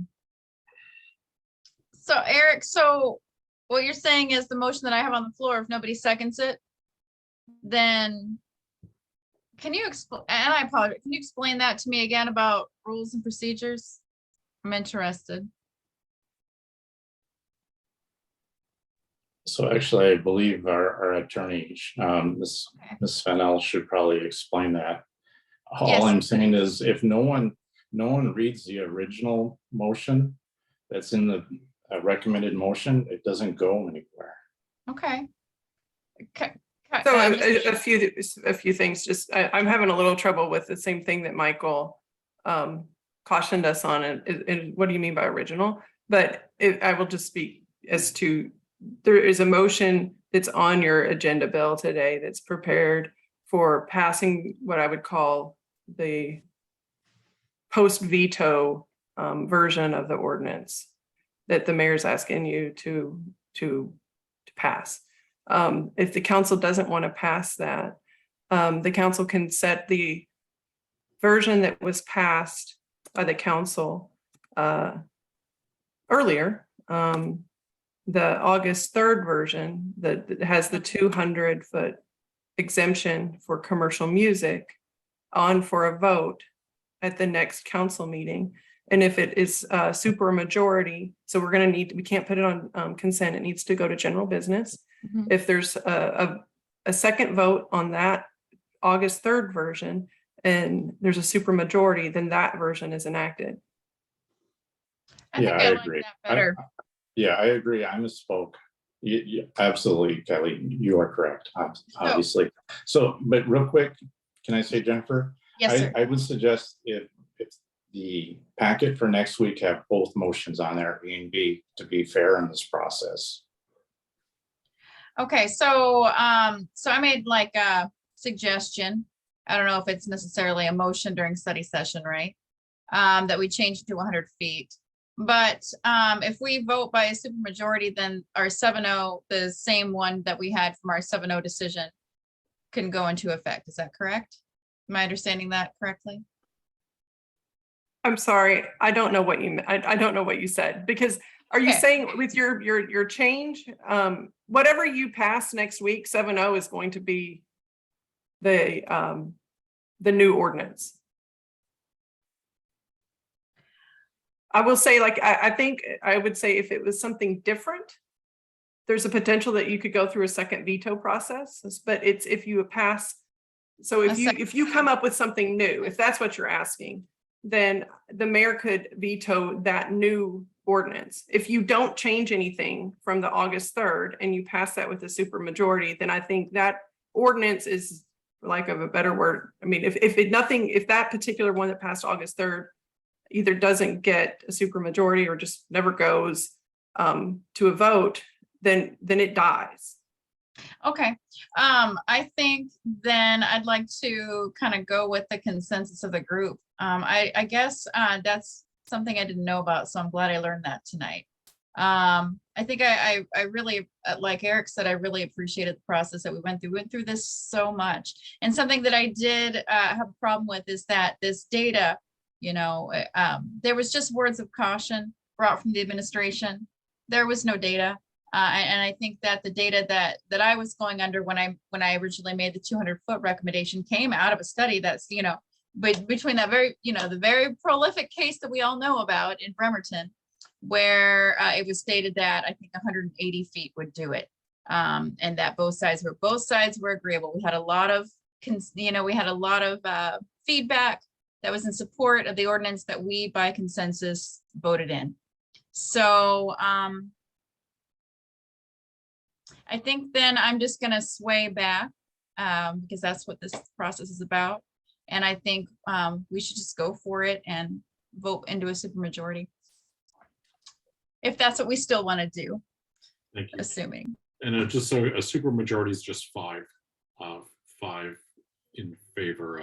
Eric, so what you're saying is the motion that I have on the floor, if nobody seconds it, then can you explain, and I apologize, can you explain that to me again about rules and procedures? I'm interested. So actually, I believe our attorney, Ms. Fennell, should probably explain that. All Yes. I'm saying is if no one reads the original motion that's in the recommended motion, it doesn't go anywhere. Okay. So a few things, just I'm having a little trouble with the same thing that Michael cautioned us on, and what do you mean by original? But I will just speak as to, there is a motion that's on your agenda, Bill, today that's prepared for passing what I would call the post veto version of the ordinance that the mayor's asking you to pass. If the council doesn't want to pass that, the council can set the version that was passed by the council earlier, the August 3rd version that has the 200-foot exemption for commercial music on for a vote at the next council meeting. And if it is super majority, so we're going to we can't put it on consent. It needs to go to general business. Mhm. If there's a second vote on that August 3rd version and there's a super majority, then that version is enacted. I think Yeah, I I like agree. that better. Yeah, I agree. I misspoke. Absolutely, Kelly, you are correct, obviously. So, but real quick, can I say, Jennifer? Yes, sir. I would suggest if the packet for next week have both motions on there, A and B, to be fair in this process. Okay, so so I made like a suggestion. I don't know if it's necessarily a motion during study session, right? That we change it to 100 feet. But if we vote by a supermajority, then our 7-0, the same one that we had from our 7-0 decision, can go into effect. Is that correct? Am I understanding that correctly? I'm sorry, I don't know what you I don't know what you said, because are you Okay. saying with your change, whatever you pass next week, 7-0 is going to be the new ordinance? I will say, like, I think I would say if it was something different, there's a potential that you could go through a second veto process, but it's if you pass. So if you come up with something new, if that's what you're asking, then the mayor could veto that new ordinance. If you don't change anything from the August 3rd and you pass that with a super majority, then I think that ordinance is, for lack of a better word, I mean, if that particular one that passed August 3rd either doesn't get a super majority or just never goes to a vote, then it dies. Okay, I think then I'd like to kind of go with the consensus of the group. I guess that's something I didn't know about, so I'm glad I learned that tonight. I think I really, like Eric said, I really appreciated the process that we went through. We went through this so much. And something that I did have a problem with is that this data, you know, there was just words of caution brought from the administration. There was no data. And I think that the data that I was going under when I originally made the 200-foot recommendation came out of a study that's, you know, but between that very, you know, the very prolific case that we all know about in Bremerton, where it was stated that I think 180 feet would do it, and that both sides were agreeable. We had a lot of, you know, we had a lot of feedback that was in support of the ordinance that we by consensus voted in. So I think then I'm just going to sway back because that's what this process is about. And I think we should just go for it and vote into a supermajority, if that's what we still want to do. Thank you. Assuming. And just so a supermajority is just 5 in favor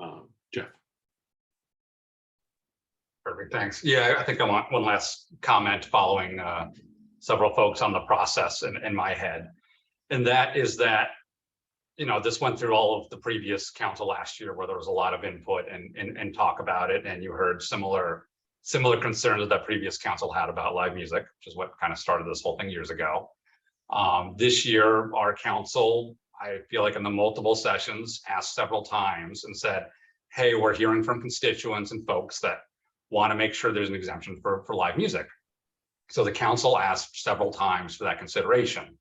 of Jeff. Perfect, thanks. Yeah, I think I want one last comment following several folks on the process in my head. And that is that, you know, this went through all of the previous council last year where there was a lot of input and talk about it. And you heard similar concerns that previous council had about live music, which is what kind of started this whole thing years ago. This year, our council, I feel like in the multiple sessions, asked several times and said, hey, we're hearing from constituents and folks that want to make sure there's an exemption for live music. So the council asked several times for that consideration.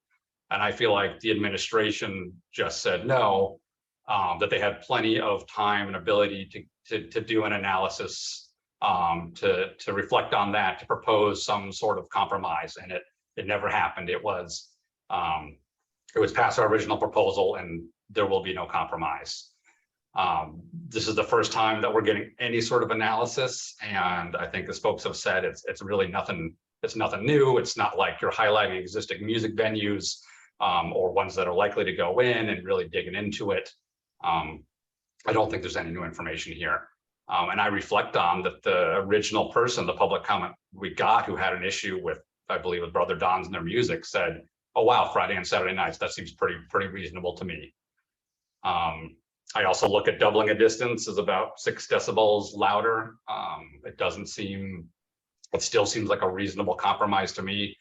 And I feel like the administration just said no, that they had plenty of time and ability to do an analysis, to reflect on that, to propose some sort of compromise. And it never happened. It was past our original proposal and there will be no compromise. This is the first time that we're getting any sort of analysis. And I think as folks have said, it's really nothing. It's nothing new. It's not like you're highlighting existing music venues or ones that are likely to go in and really digging into it. I don't think there's any new information here. And I reflect on that the original person, the public comment we got who had an issue with, I believe, with Brother Don's and their music said, oh, wow, Friday and Saturday nights, that seems pretty reasonable to me. I also look at doubling a distance is about 6 decibels louder. It still seems like a reasonable compromise to me.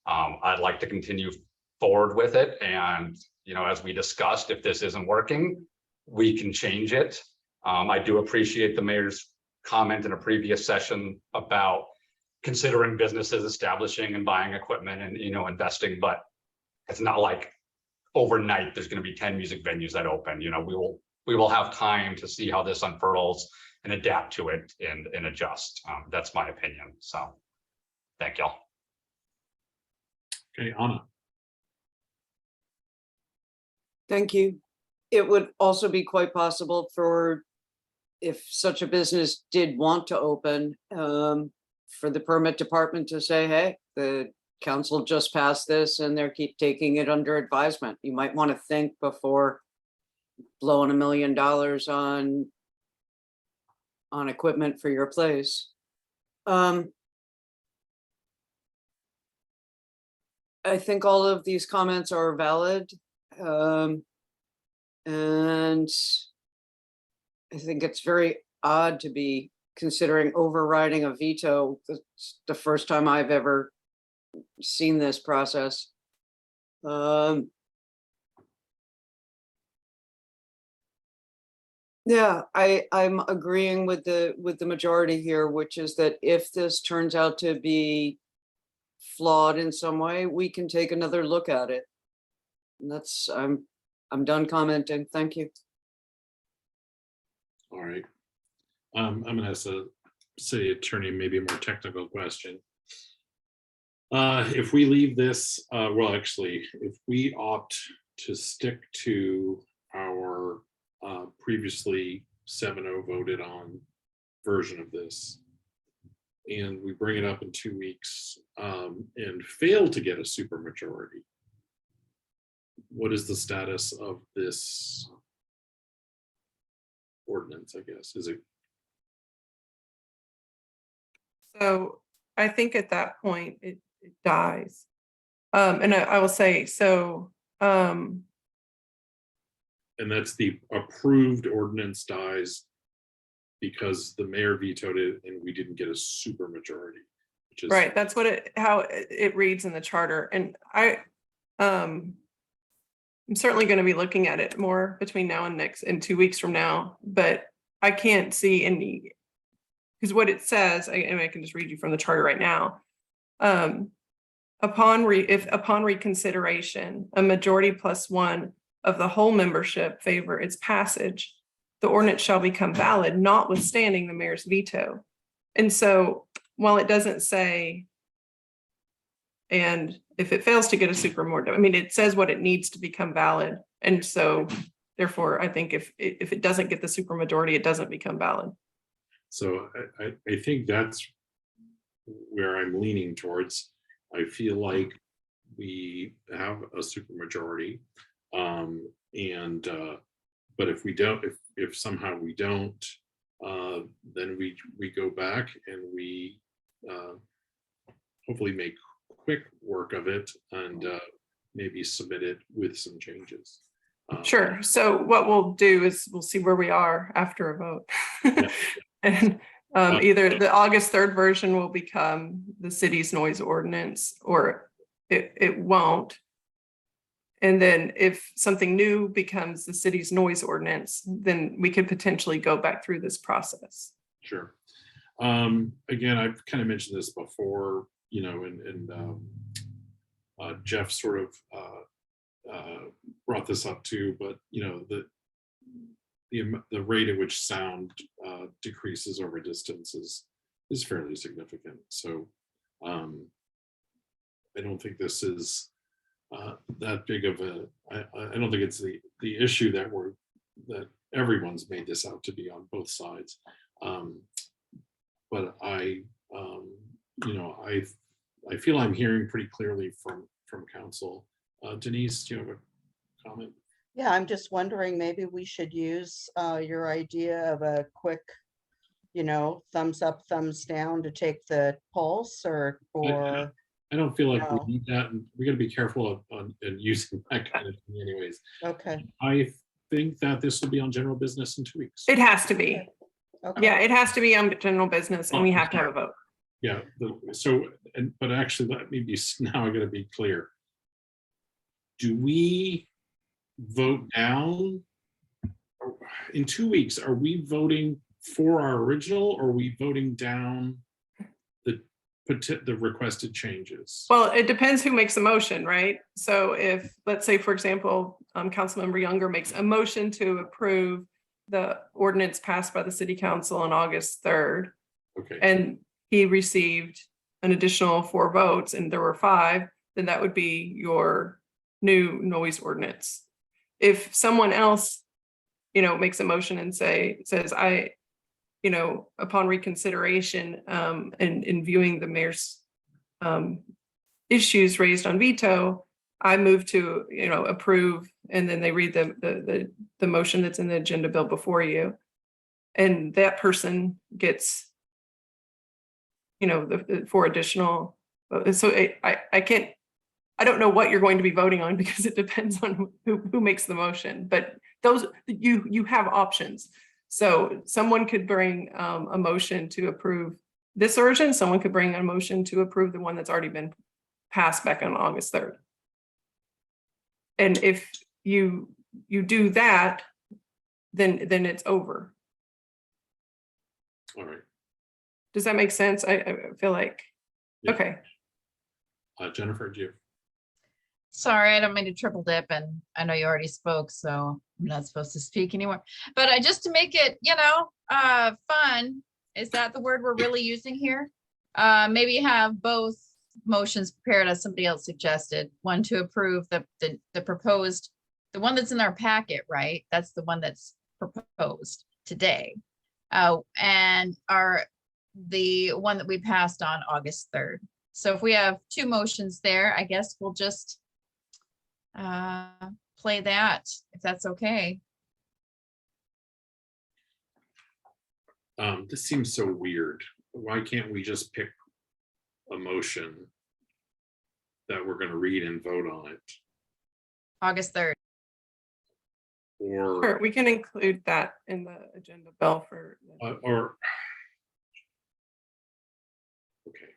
I'd like to continue forward with it. And, you know, as we discussed, if this isn't working, we can change it. I do appreciate the mayor's comment in a previous session about considering businesses establishing and buying equipment and, you know, investing, but it's not like overnight there's going to be 10 music venues that open. You know, we will have time to see how this unfurls and adapt to it and adjust. That's my opinion. So thank y'all. Okay, Anna. Thank you. It would also be quite possible for, if such a business did want to open, for the permit department to say, hey, the council just passed this and they're keep taking it under advisement. You might want to think before blowing $1 million on equipment for your place. I think all of these comments are valid. And I think it's very odd to be considering overriding a veto. It's the first time I've ever seen this process. Yeah, I'm agreeing with the majority here, which is that if this turns out to be flawed in some way, we can take another look at it. And that's, I'm done commenting. Thank you. All right. I'm gonna ask the city attorney maybe a more technical question. If we leave this, well, actually, if we opt to stick to our previously 7-0 voted on version of this, and we bring it up in 2 weeks and fail to get a supermajority, what is the status of this ordinance, I guess? Is it? So I think at that point it dies. And I will say, so And that's the approved ordinance dies because the mayor vetoed it and we didn't get a supermajority, which is right, that's what how it reads in the charter. And I'm certainly going to be looking at it more between now and 2 weeks from now, but I can't see any, because what it says, and I can just read you from the charter right now. Upon reconsideration, a majority +1 of the whole membership favor its passage, the ordinance shall become valid, notwithstanding the mayor's veto. And so while it doesn't say, and if it fails to get a supermajority, I mean, it says what it needs to become valid. And so therefore, I think if it doesn't get the supermajority, it doesn't become valid. So I think that's where I'm leaning towards. I feel like we have a supermajority, but if we don't, if somehow we don't, then we go back and we hopefully make quick work of it and maybe submit it with some changes. Sure. So what we'll do is we'll see where we are after a vote. Yeah. And either the August 3rd version will become the city's noise ordinance, or it won't. And then if something new becomes the city's noise ordinance, then we could potentially go back through this process. Sure. Again, I've kind of mentioned this before, you know, and Jeff sort of brought this up too, but you know, the rate at which sound decreases over distance is fairly significant. So I don't think this is that big of a, I don't think it's the issue that everyone's made this out to be on both sides. But I feel I'm hearing pretty clearly from council. Denise, do you have a comment? Yeah, I'm just wondering, maybe we should use your idea of a quick, you know, thumbs up, thumbs down to take the pulse, or I don't feel like no. we need that, and we got to be careful on using that kind of thing anyways. Okay. I think that this will be on general business in 2 weeks. It has to be. Okay. Yeah, it has to be on general business, and we have to have a vote. Yeah, but actually, let me be, now I got to be clear. Do we vote down in 2 weeks? Are we voting for our original, or are we voting down the requested changes? Well, it depends who makes the motion, right? So if, let's say, for example, Councilmember Younger makes a motion to approve the ordinance passed by the city council on August 3rd, Okay, and he received an additional 4 votes and there were 5, then that would be your new noise ordinance. If someone else, makes a motion and says, upon reconsideration, and in viewing the mayor's issues raised on veto, I move to, approve, and then they read the motion that's in the agenda bill before you. And that person gets, the 4 additional. So I don't know what you're going to be voting on because it depends on who makes the motion, but those, you have options. So someone could bring a motion to approve this version. Someone could bring a motion to approve the one that's already been passed back on August 3rd. And if you do that, then it's over. all right. Does that make sense? I feel like, Yeah. okay. Jennifer, do you? Sorry, I don't mean to triple dip, and I know you already spoke, so I'm not supposed to speak anymore. But just to make it, fun, is that the word we're really using here? Maybe have both motions prepared as somebody else suggested. One to approve the proposed, the one that's in our packet, right? That's the one that's proposed today. And the one that we passed on August 3rd. So if we have 2 motions there, I guess we'll just play that, if that's okay. This seems so weird. Why can't we just pick a motion that we're going to read and vote on it? August 3rd. Or Sure, we can include that in the agenda bill for. or okay,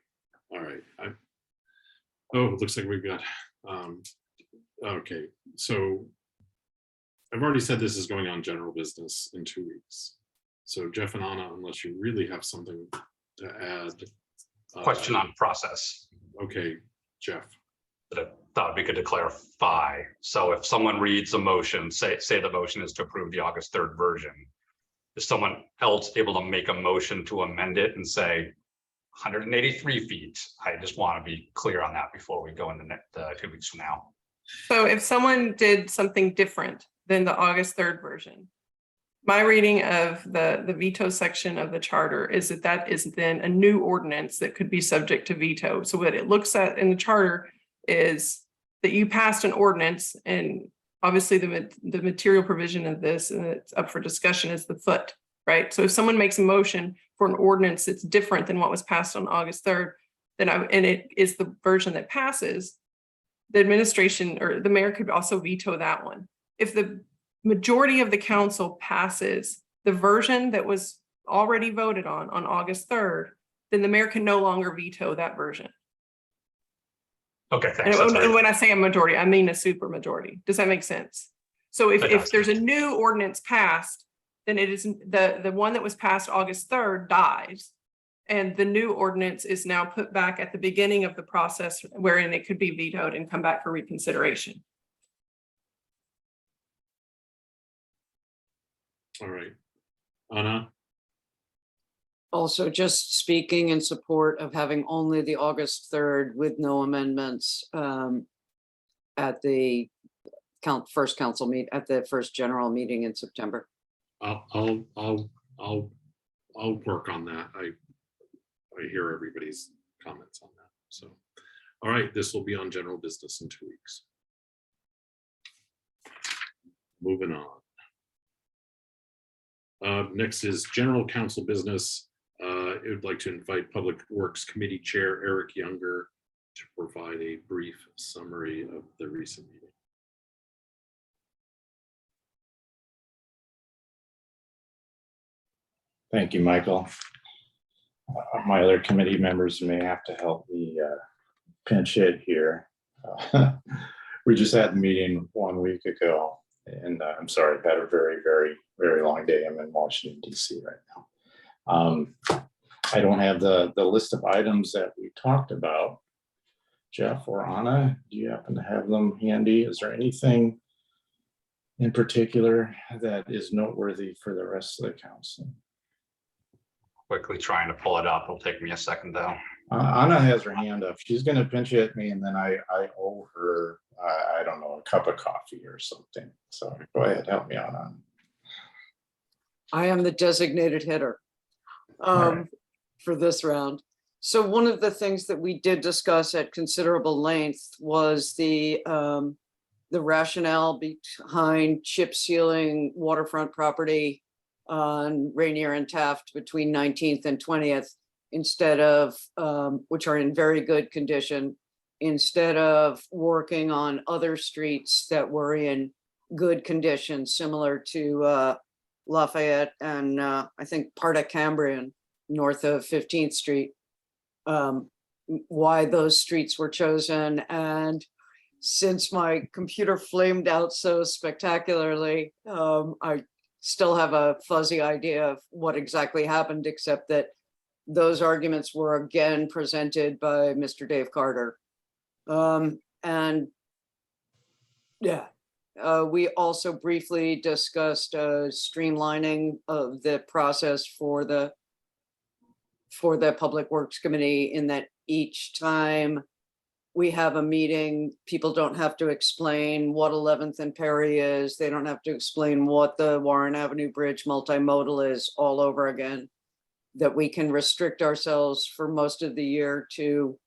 all right. It looks like we've got okay, so I've already said this is going on general business in 2 weeks. So Jeff and Anna, unless you really have something to add. Question on process Okay, Jeff. that I thought would be good to clarify. So if someone reads a motion, say the motion is to approve the August 3rd version, is someone else able to make a motion to amend it and say 183 feet? I just want to be clear on that before we go into 2 weeks from now. So if someone did something different than the August 3rd version, my reading of the veto section of the charter is that is then a new ordinance that could be subject to veto. So what it looks at in the charter is that you passed an ordinance, and obviously the material provision of this, and it's up for discussion, is the foot, right? So if someone makes a motion for an ordinance that's different than what was passed on August 3rd, and it is the version that passes, the administration or the mayor could also veto that one. If the majority of the council passes the version that was already voted on August 3rd, then the mayor can no longer veto that version. Okay, thanks. And when I say a majority, I mean a super majority. Does that make sense? So if there's a new ordinance passed, then it is the one that was passed August 3rd dies. And the new ordinance is now put back at the beginning of the process wherein it could be vetoed and come back for reconsideration. All right, Anna. Also, just speaking in support of having only the August 3rd with no amendments at the first council meet, at the first general meeting in September. I'll work on that. I hear everybody's comments on that. So, all right, this will be on general business in 2 weeks. Moving on. Next is general council business. I would like to invite Public Works Committee Chair Eric Younger to provide a brief summary of the recent meeting. Thank you, Michael. My other committee members may have to help me pinch hit here. We just had the meeting 1 week ago, and I'm sorry, I've had a very, very, very long day. I'm in Washington, D.C. right now. I don't have the list of items that we talked about. Jeff or Anna, do you happen to have them handy? Is there anything in particular that is noteworthy for the rest of the council? Quickly trying to pull it up. It'll take me a second though. Anna has her hand up. She's going to pinch hit me, and then I owe her, I don't know, a cup of coffee or something. So go ahead, help me out on. I am the designated hitter right. for this round. So one of the things that we did discuss at considerable length was the rationale behind chip sealing waterfront property on Rainier and Taft between 19th and 20th, instead of, which are in very good condition, instead of working on other streets that were in good condition, similar to Lafayette and I think part of Cambrian, north of 15th Street. Why those streets were chosen. And since my computer flamed out so spectacularly, I still have a fuzzy idea of what exactly happened, except that those arguments were again presented by Mr. Dave Carter. And yeah, we also briefly discussed streamlining of the process for the Public Works Committee, in that each time we have a meeting, people don't have to explain what 11th and Perry is. They don't have to explain what the Warren Avenue Bridge multimodal is all over again. That we can restrict ourselves for most of the year to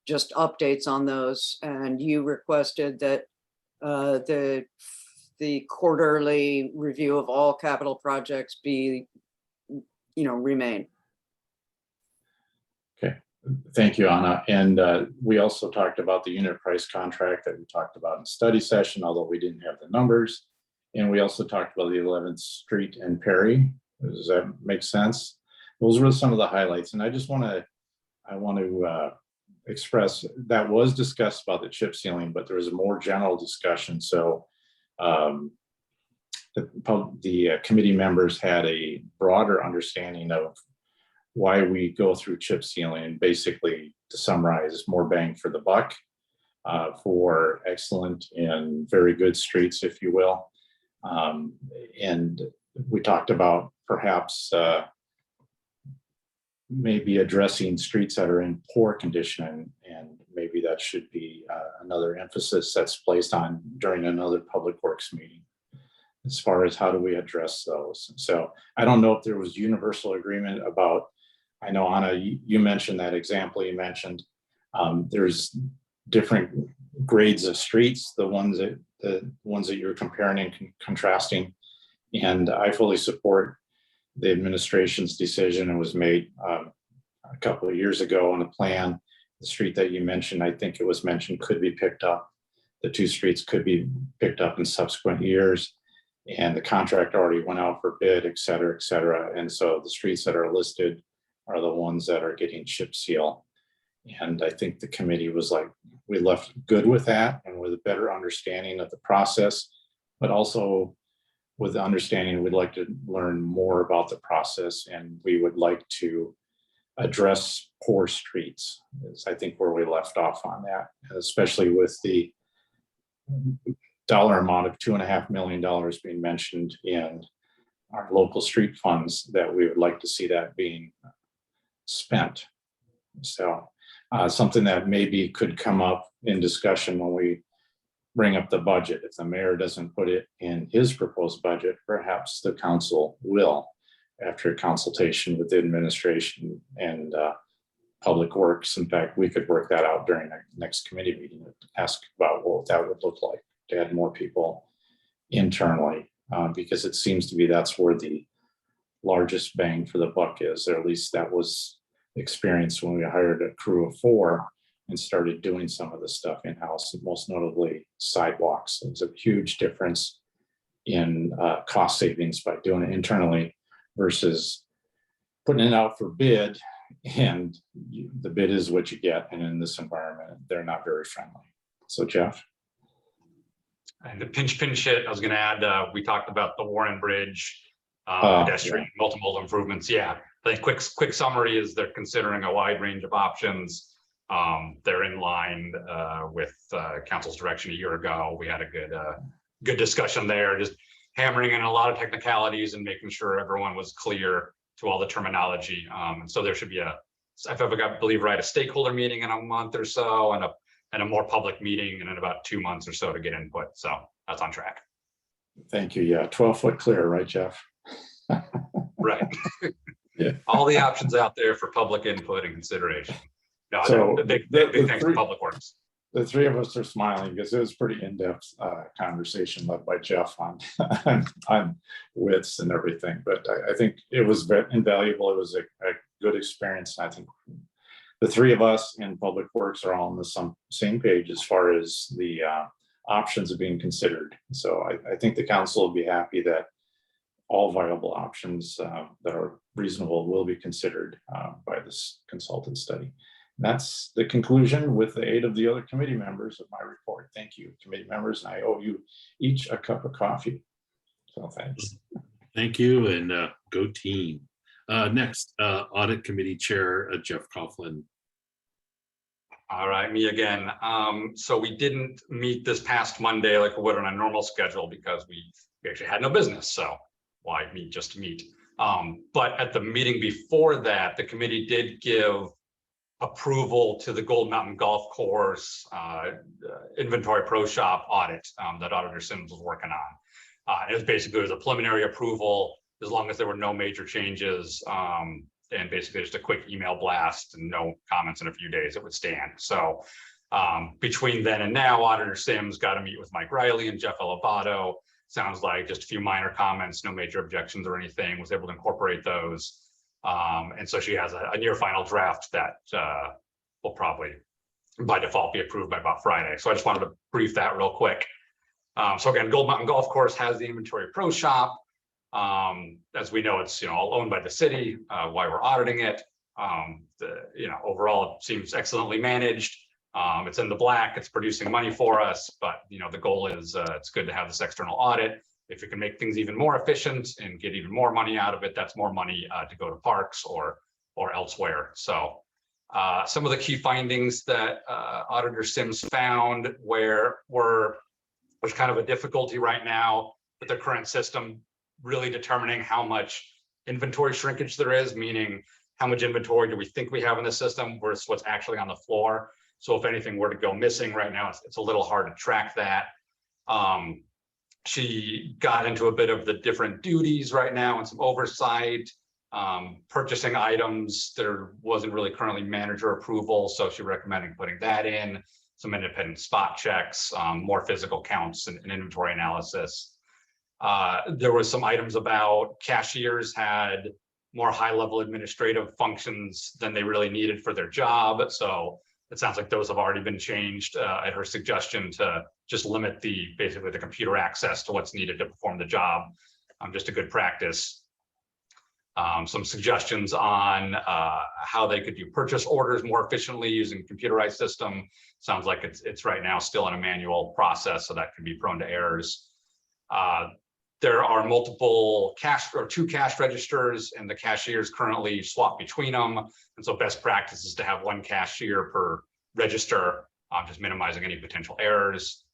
just updates on those. And you requested that the quarterly review of all capital projects be, remain. Okay, thank you, Anna. And we also talked about the unit price contract that we talked about in study session, although we didn't have the numbers. And we also talked about the 11th Street and Perry. Does that make sense? Those were some of the highlights. And I just want to express that was discussed about the chip sealing, but there was a more general discussion. So the committee members had a broader understanding of why we go through chip sealing, and basically, to summarize, more bang for the buck for excellent and very good streets, if you will. And we talked about perhaps maybe addressing streets that are in poor condition, and maybe that should be another emphasis that's placed on during another Public Works meeting, as far as how do we address those. So I don't know if there was universal agreement about, I know Anna, you mentioned that example you mentioned. There's different grades of streets, the ones that you're comparing and contrasting, and I fully support the administration's decision. It was made a couple of years ago on a plan. The street that you mentioned, I think it was mentioned, could be picked up. The two streets could be picked up in subsequent years, and the contract already went out for bid, et cetera, et cetera. And so the streets that are listed are the ones that are getting chip seal. And I think the committee was like, we left good with that and with a better understanding of the process, but also with the understanding we'd like to learn more about the process, and we would like to address poor streets, is I think where we left off on that, especially with the dollar amount of $2.5 million being mentioned in our local street funds, that we would like to see that being spent. So something that maybe could come up in discussion when we bring up the budget. If the mayor doesn't put it in his proposed budget, perhaps the council will, after consultation with the administration and Public Works. In fact, we could work that out during our next committee meeting, ask about what that would look like to add more people internally, because it seems to be that's where the largest bang for the buck is, or at least that was experienced when we hired a crew of 4 and started doing some of the stuff in-house, most notably sidewalks. There's a huge difference in cost savings by doing it internally versus putting it out for bid, and the bid is what you get. And in this environment, they're not very friendly. So Jeff? And the pinch hit, I was going to add, we talked about the Warren Bridge, pedestrian multimodal improvements. Yeah, I think quick summary is they're considering a wide range of options. They're in line with council's direction a year ago. We had a good discussion there, just hammering in a lot of technicalities and making sure everyone was clear to all the terminology. And so there should be if I believe right, a stakeholder meeting in a month or so, and a more public meeting in about 2 months or so to get input. So that's on track. Thank you. Yeah, 12-foot clear, right, Jeff? Right. Yeah. All the options out there for public input and consideration. No, So big the thanks to Public Works. The three of us are smiling because it was pretty in-depth conversation led by Jeff on widths and everything. But I think it was invaluable. It was a good experience. I think the three of us in Public Works are all on the same page as far as the options are being considered. So I think the council will be happy that all viable options that are reasonable will be considered by this consultant study. And that's the conclusion with the aid of the other committee members of my report. Thank you, committee members, and I owe you each a cup of coffee. So thanks. Thank you, and go team. Next, Audit Committee Chair Jeff Coughlin. All right, me again. So we didn't meet this past Monday like we would on a normal schedule because we actually had no business. So why meet just to meet? But at the meeting before that, the committee did give approval to the Gold Mountain Golf Course inventory pro shop audit that Auditor Sims was working on. It was basically a preliminary approval as long as there were no major changes and basically just a quick email blast and no comments in a few days, it would stand. So between then and now, Auditor Sims got to meet with Mike Riley and Jeff Elevato. Sounds like just a few minor comments, no major objections or anything, was able to incorporate those. And so she has a near final draft that will probably by default be approved by about Friday. So I just wanted to brief that real quick. So again, Gold Mountain Golf Course has the inventory pro shop. As we know, it's all owned by the city. Why we're auditing it. Overall it seems excellently managed. It's in the black, it's producing money for us, but the goal is it's good to have this external audit. If we can make things even more efficient and get even more money out of it, that's more money to go to parks or elsewhere. So some of the key findings that Auditor Sims found where there's kind of a difficulty right now with the current system, really determining how much inventory shrinkage there is, meaning how much inventory do we think we have in the system versus what's actually on the floor. So if anything were to go missing right now, it's a little hard to track that. She got into a bit of the different duties right now and some oversight, purchasing items. There wasn't really currently manager approval, so she recommended putting that in, some independent spot checks, more physical counts and inventory analysis. There was some items about cashiers had more high-level administrative functions than they really needed for their job. So it sounds like those have already been changed at her suggestion to just limit basically the computer access to what's needed to perform the job. Just a good practice. Some suggestions on how they could do purchase orders more efficiently using a computerized system. Sounds like it's right now still in a manual process, so that can be prone to errors. There are multiple two cash registers, and the cashiers currently swap between them. And so best practice is to have one cashier per register, just minimizing any potential errors.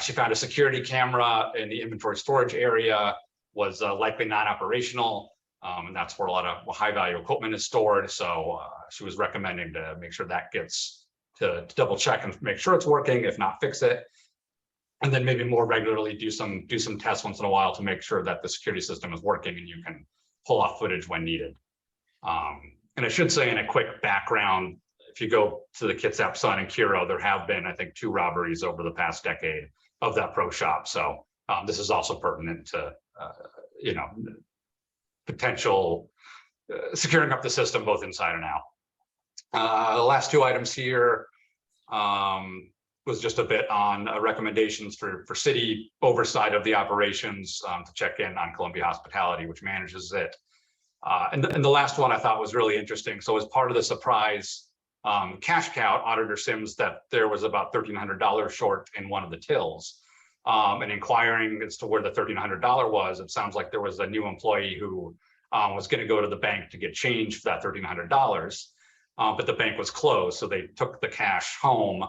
She found a security camera in the inventory storage area was likely non-operational. And that's where a lot of high value equipment is stored. So she was recommending to make sure that gets to double check and make sure it's working, if not fix it. And then maybe more regularly do some tests once in a while to make sure that the security system is working and you can pull off footage when needed. And I should say in a quick background, if you go to the Kitsap Sun and Kiro, there have been, I think, 2 robberies over the past decade of that pro shop. So this is also pertinent to, potential securing up the system both inside and out. The last 2 items here was just a bit on recommendations for city oversight of the operations to check in on Columbia Hospitality, which manages it. And the last one I thought was really interesting. So as part of the surprise cash count, Auditor Sims that there was about $1,300 short in one of the tills. And inquiring as to where the $1,300 was, it sounds like there was a new employee who was going to go to the bank to get change for that $1,300. But the bank was closed, so they took the cash home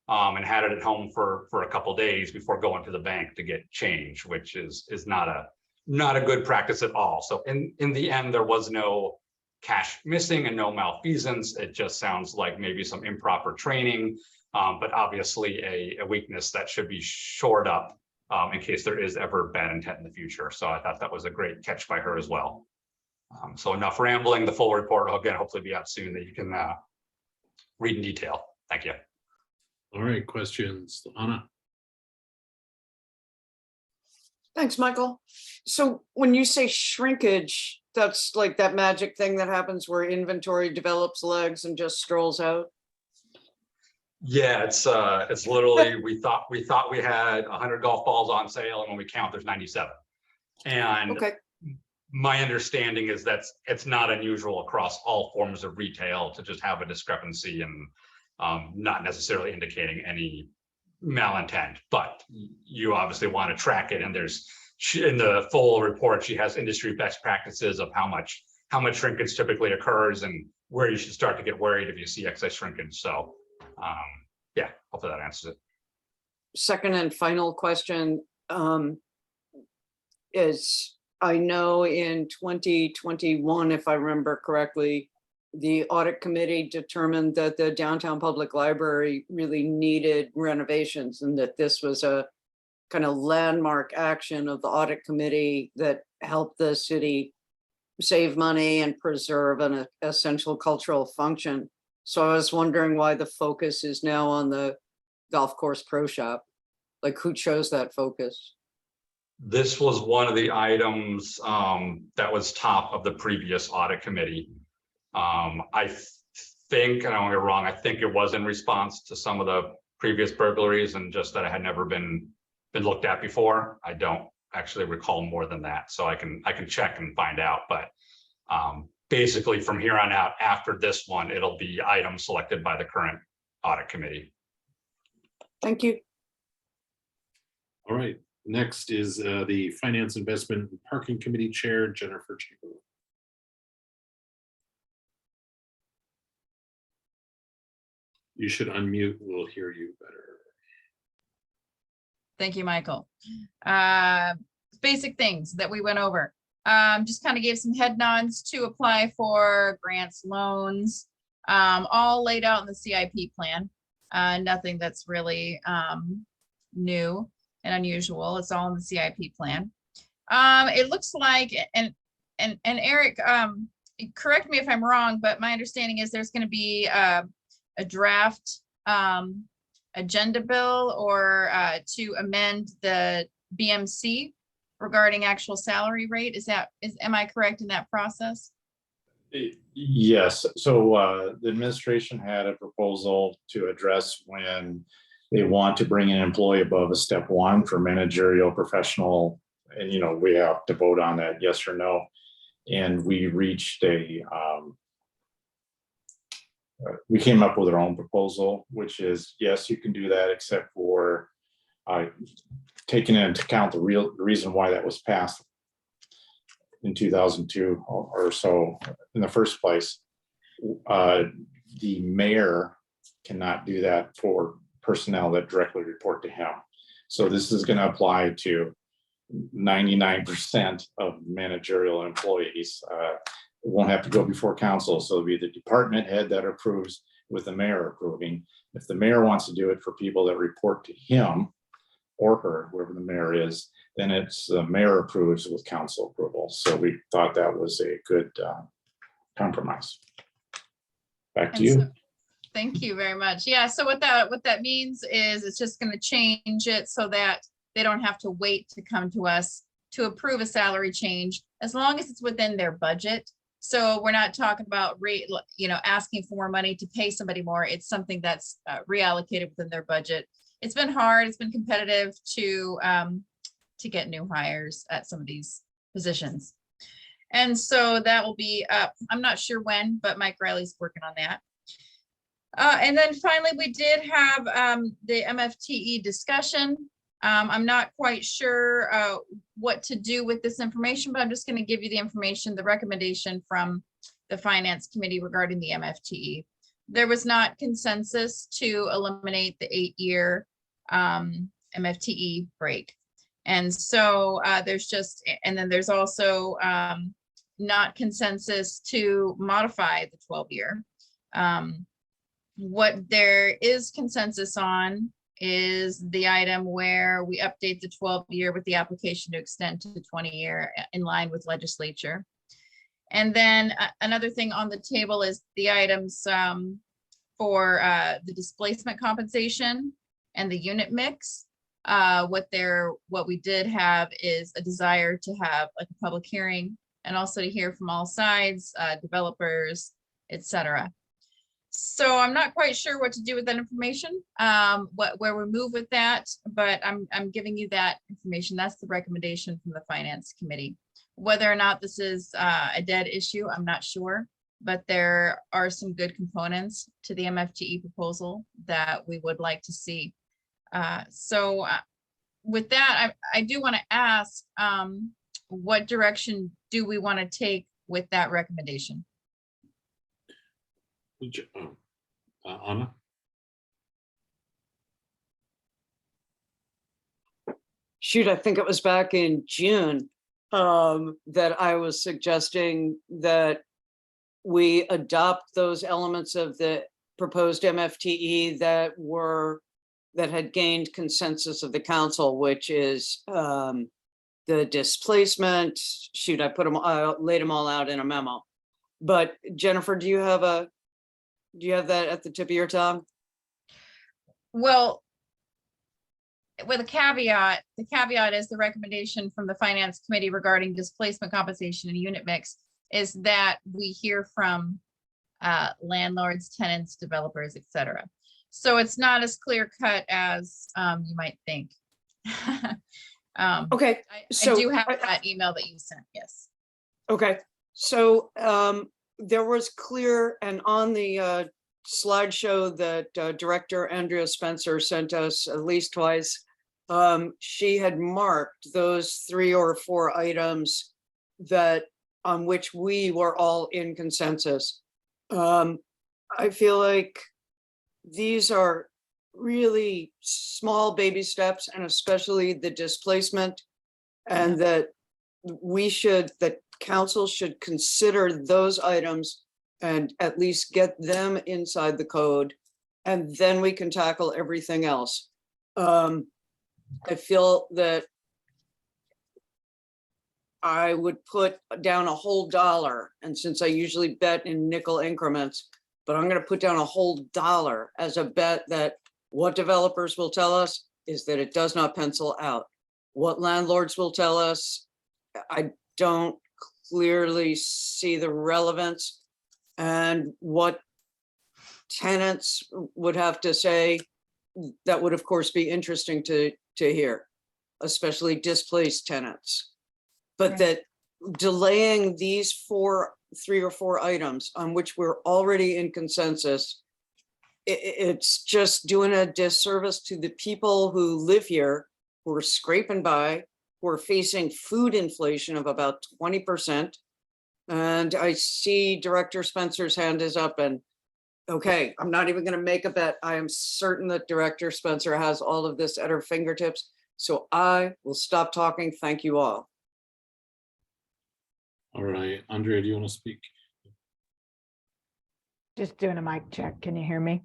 and had it at home for a couple days before going to the bank to get change, which is not a good practice at all. So in the end, there was no cash missing and no malfeasance. It just sounds like maybe some improper training, but obviously a weakness that should be shored up in case there is ever bad intent in the future. So I thought that was a great catch by her as well. So enough rambling. The full report will again hopefully be out soon that you can read in detail. Thank you. All right, questions, Anna? Thanks, Michael. So when you say shrinkage, that's like that magic thing that happens where inventory develops legs and just strolls out? Yeah, it's literally we thought we had 100 golf balls on sale, and when we count, there's 97. And Okay. my understanding is it's not unusual across all forms of retail to just have a discrepancy and not necessarily indicating any malintent, but you obviously want to track it. And there's in the full report, she has industry best practices of how much shrinkage typically occurs and where you should start to get worried if you see excess shrinkage. So yeah, hopefully that answers it. Second and final question is, I know in 2021, if I remember correctly, the audit committee determined that the downtown public library really needed renovations and that this was a kind of landmark action of the audit committee that helped the city save money and preserve an essential cultural function. So I was wondering why the focus is now on the golf course pro shop. Like, who chose that focus? This was one of the items that was top of the previous audit committee. I think, and I won't get wrong, I think it was in response to some of the previous burglaries and just that it had never been looked at before. I don't actually recall more than that, so I can check and find out. But basically, from here on out, after this one, it'll be items selected by the current audit committee. Thank you. All right, next is the Finance, Investment, and Parking Committee Chair, Jennifer Chamberlain. You should unmute, we'll hear you better. Thank you, Michael. Basic things that we went over. Just kind of gave some head nods to apply for grants, loans, all laid out in the CIP plan. Nothing that's really new and unusual. It's all in the CIP plan. It looks like, and Eric, correct me if I'm wrong, but my understanding is there's going to be a draft agenda bill or to amend the BMC regarding actual salary rate. Am I correct in that process? Yes, so the administration had a proposal to address when they want to bring an employee above a step one for managerial professional, and we have to vote on that, yes or no. And we reached we came up with our own proposal, which is, yes, you can do that, except for taking into account the reason why that was passed in 2002 or so in the first place. The mayor cannot do that for personnel that directly report to him. So this is going to apply to 99% of managerial employees. It won't have to go before council. So it'll be the department head that approves with the mayor approving. If the mayor wants to do it for people that report to him or her, whoever the mayor is, then it's the mayor approves with council approval. So we thought that was a good compromise. Back to you. Thank you very much. Yeah, so what that means is it's just going to change it so that they don't have to wait to come to us to approve a salary change, as long as it's within their budget. So we're not talking about asking for more money to pay somebody more. It's something that's reallocated within their budget. It's been hard. It's been competitive to get new hires at some of these positions. And so that will be up. I'm not sure when, but Mike Riley's working on that. And then finally, we did have the MFTE discussion. I'm not quite sure what to do with this information, but I'm just going to give you the information, the recommendation from the Finance Committee regarding the MFTE. There was not consensus to eliminate the 8-year MFTE break. And so there's also not consensus to modify the 12-year. What there is consensus on is the item where we update the 12-year with the application to extend to the 20-year in line with legislature. And then another thing on the table is the items for the displacement compensation and the unit mix. What we did have is a desire to have like a public hearing and also to hear from all sides, developers, etc. So I'm not quite sure what to do with that information, where we move with that, but I'm giving you that information. That's the recommendation from the Finance Committee. Whether or not this is a dead issue, I'm not sure, but there are some good components to the MFTE proposal that we would like to see. With that, I do want to ask, what direction do we want to take with that recommendation? Anna? Shoot, I think it was back in June that I was suggesting that we adopt those elements of the proposed MFTE that had gained consensus of the council, which is the displacement. Shoot, I put them, laid them all out in a memo. But Jennifer, do you have that at the tip of your tongue? Well, with a caveat, the caveat is the recommendation from the Finance Committee regarding displacement compensation and unit mix is that we hear from landlords, tenants, developers, etc. So it's not as clear cut as you might think. Okay, I do have that email that you sent, yes. Okay, so there was clear, and on the slideshow that Director Andrea Spencer sent us at least twice, she had marked those 3 or 4 items that on which we were all in consensus. I feel like these are really small baby steps, and especially the displacement, and that council should consider those items and at least get them inside the code, and then we can tackle everything else. I feel that I would put down a whole $1, and since I usually bet in nickel increments, but I'm going to put down a whole $1 as a bet that what developers will tell us is that it does not pencil out. What landlords will tell us, I don't clearly see the relevance, and what tenants would have to say, that would of course be interesting to hear, especially displaced tenants. But that delaying these 3 or 4 items on which we're already in consensus, it's just doing a disservice to the people who live here, who are scraping by, who are facing food inflation of about 20%. And I see Director Spencer's hand is up, and okay, I'm not even going to make a bet. I am certain that Director Spencer has all of this at her fingertips. So I will stop talking. Thank you all. All right, Andrea, do you want to speak? Just doing a mic check. Can you hear me?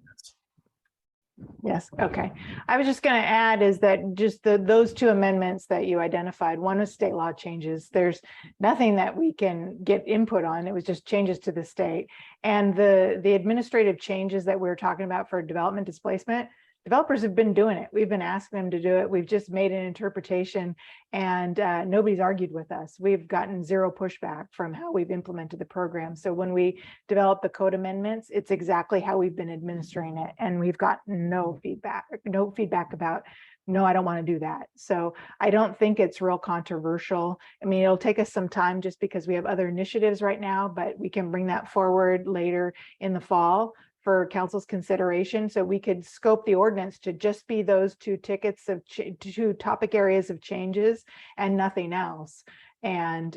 Yes. Okay. I was just going to add is that just those 2 amendments that you identified, one was state law changes. There's nothing that we can get input on. It was just changes to the state, and the administrative changes that we were talking about for development displacement. Developers have been doing it. We've been asking them to do it. We've just made an interpretation, and nobody's argued with us. We've gotten 0 pushback from how we've implemented the program. So when we develop the code amendments, it's exactly how we've been administering it. And we've gotten no feedback about, no, I don't want to do that. So I don't think it's real controversial. I mean, it'll take us some time just because we have other initiatives right now, but we can bring that forward later in the fall for council's consideration. So we could scope the ordinance to just be those two tickets of two topic areas of changes and nothing else. And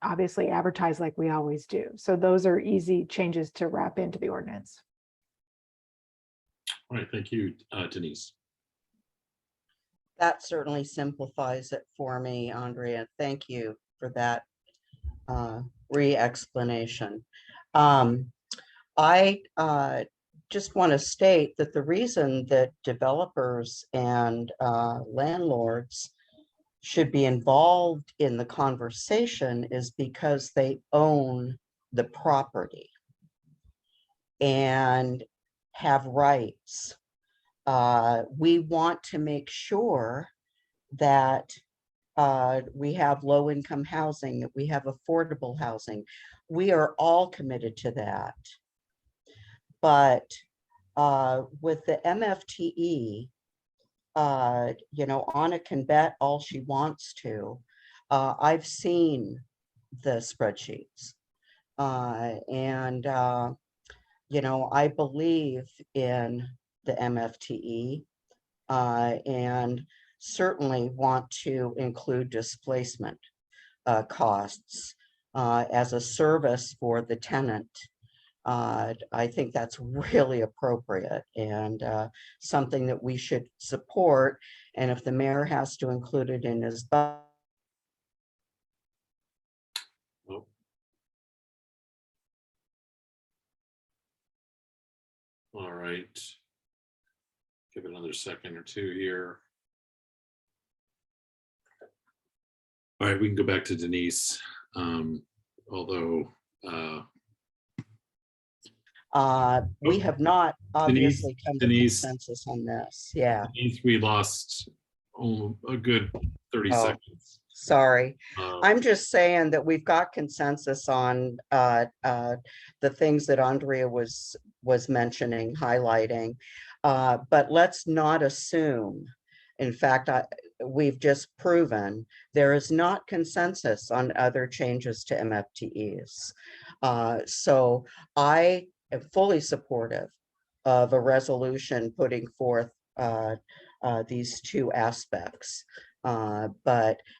obviously advertise like we always do. So those are easy changes to wrap into the ordinance. All right, thank you, Denise. That certainly simplifies it for me, Andrea. Thank you for that re-explanation. I just want to state that the reason that developers and landlords should be involved in the conversation is because they own the property and have rights. We want to make sure that we have low-income housing, that we have affordable housing. We are all committed to that. But with the MFTE, Anna can bet all she wants to. I've seen the spreadsheets. And I believe in the MFTE and certainly want to include displacement costs as a service for the tenant. I think that's really appropriate and something that we should support. And if the mayor has to include it in his budget. All right. Give it another second or two here. All right, we can go back to Denise. Although we have not obviously come to Denise, consensus on this. Yeah. Denise, we lost a good 30 seconds. Sorry. I'm just saying that we've got consensus on the things that Andrea was mentioning, highlighting, but let's not assume. In fact, we've just proven there is not consensus on other changes to MFTEs. So I am fully supportive of a resolution putting forth these two aspects. And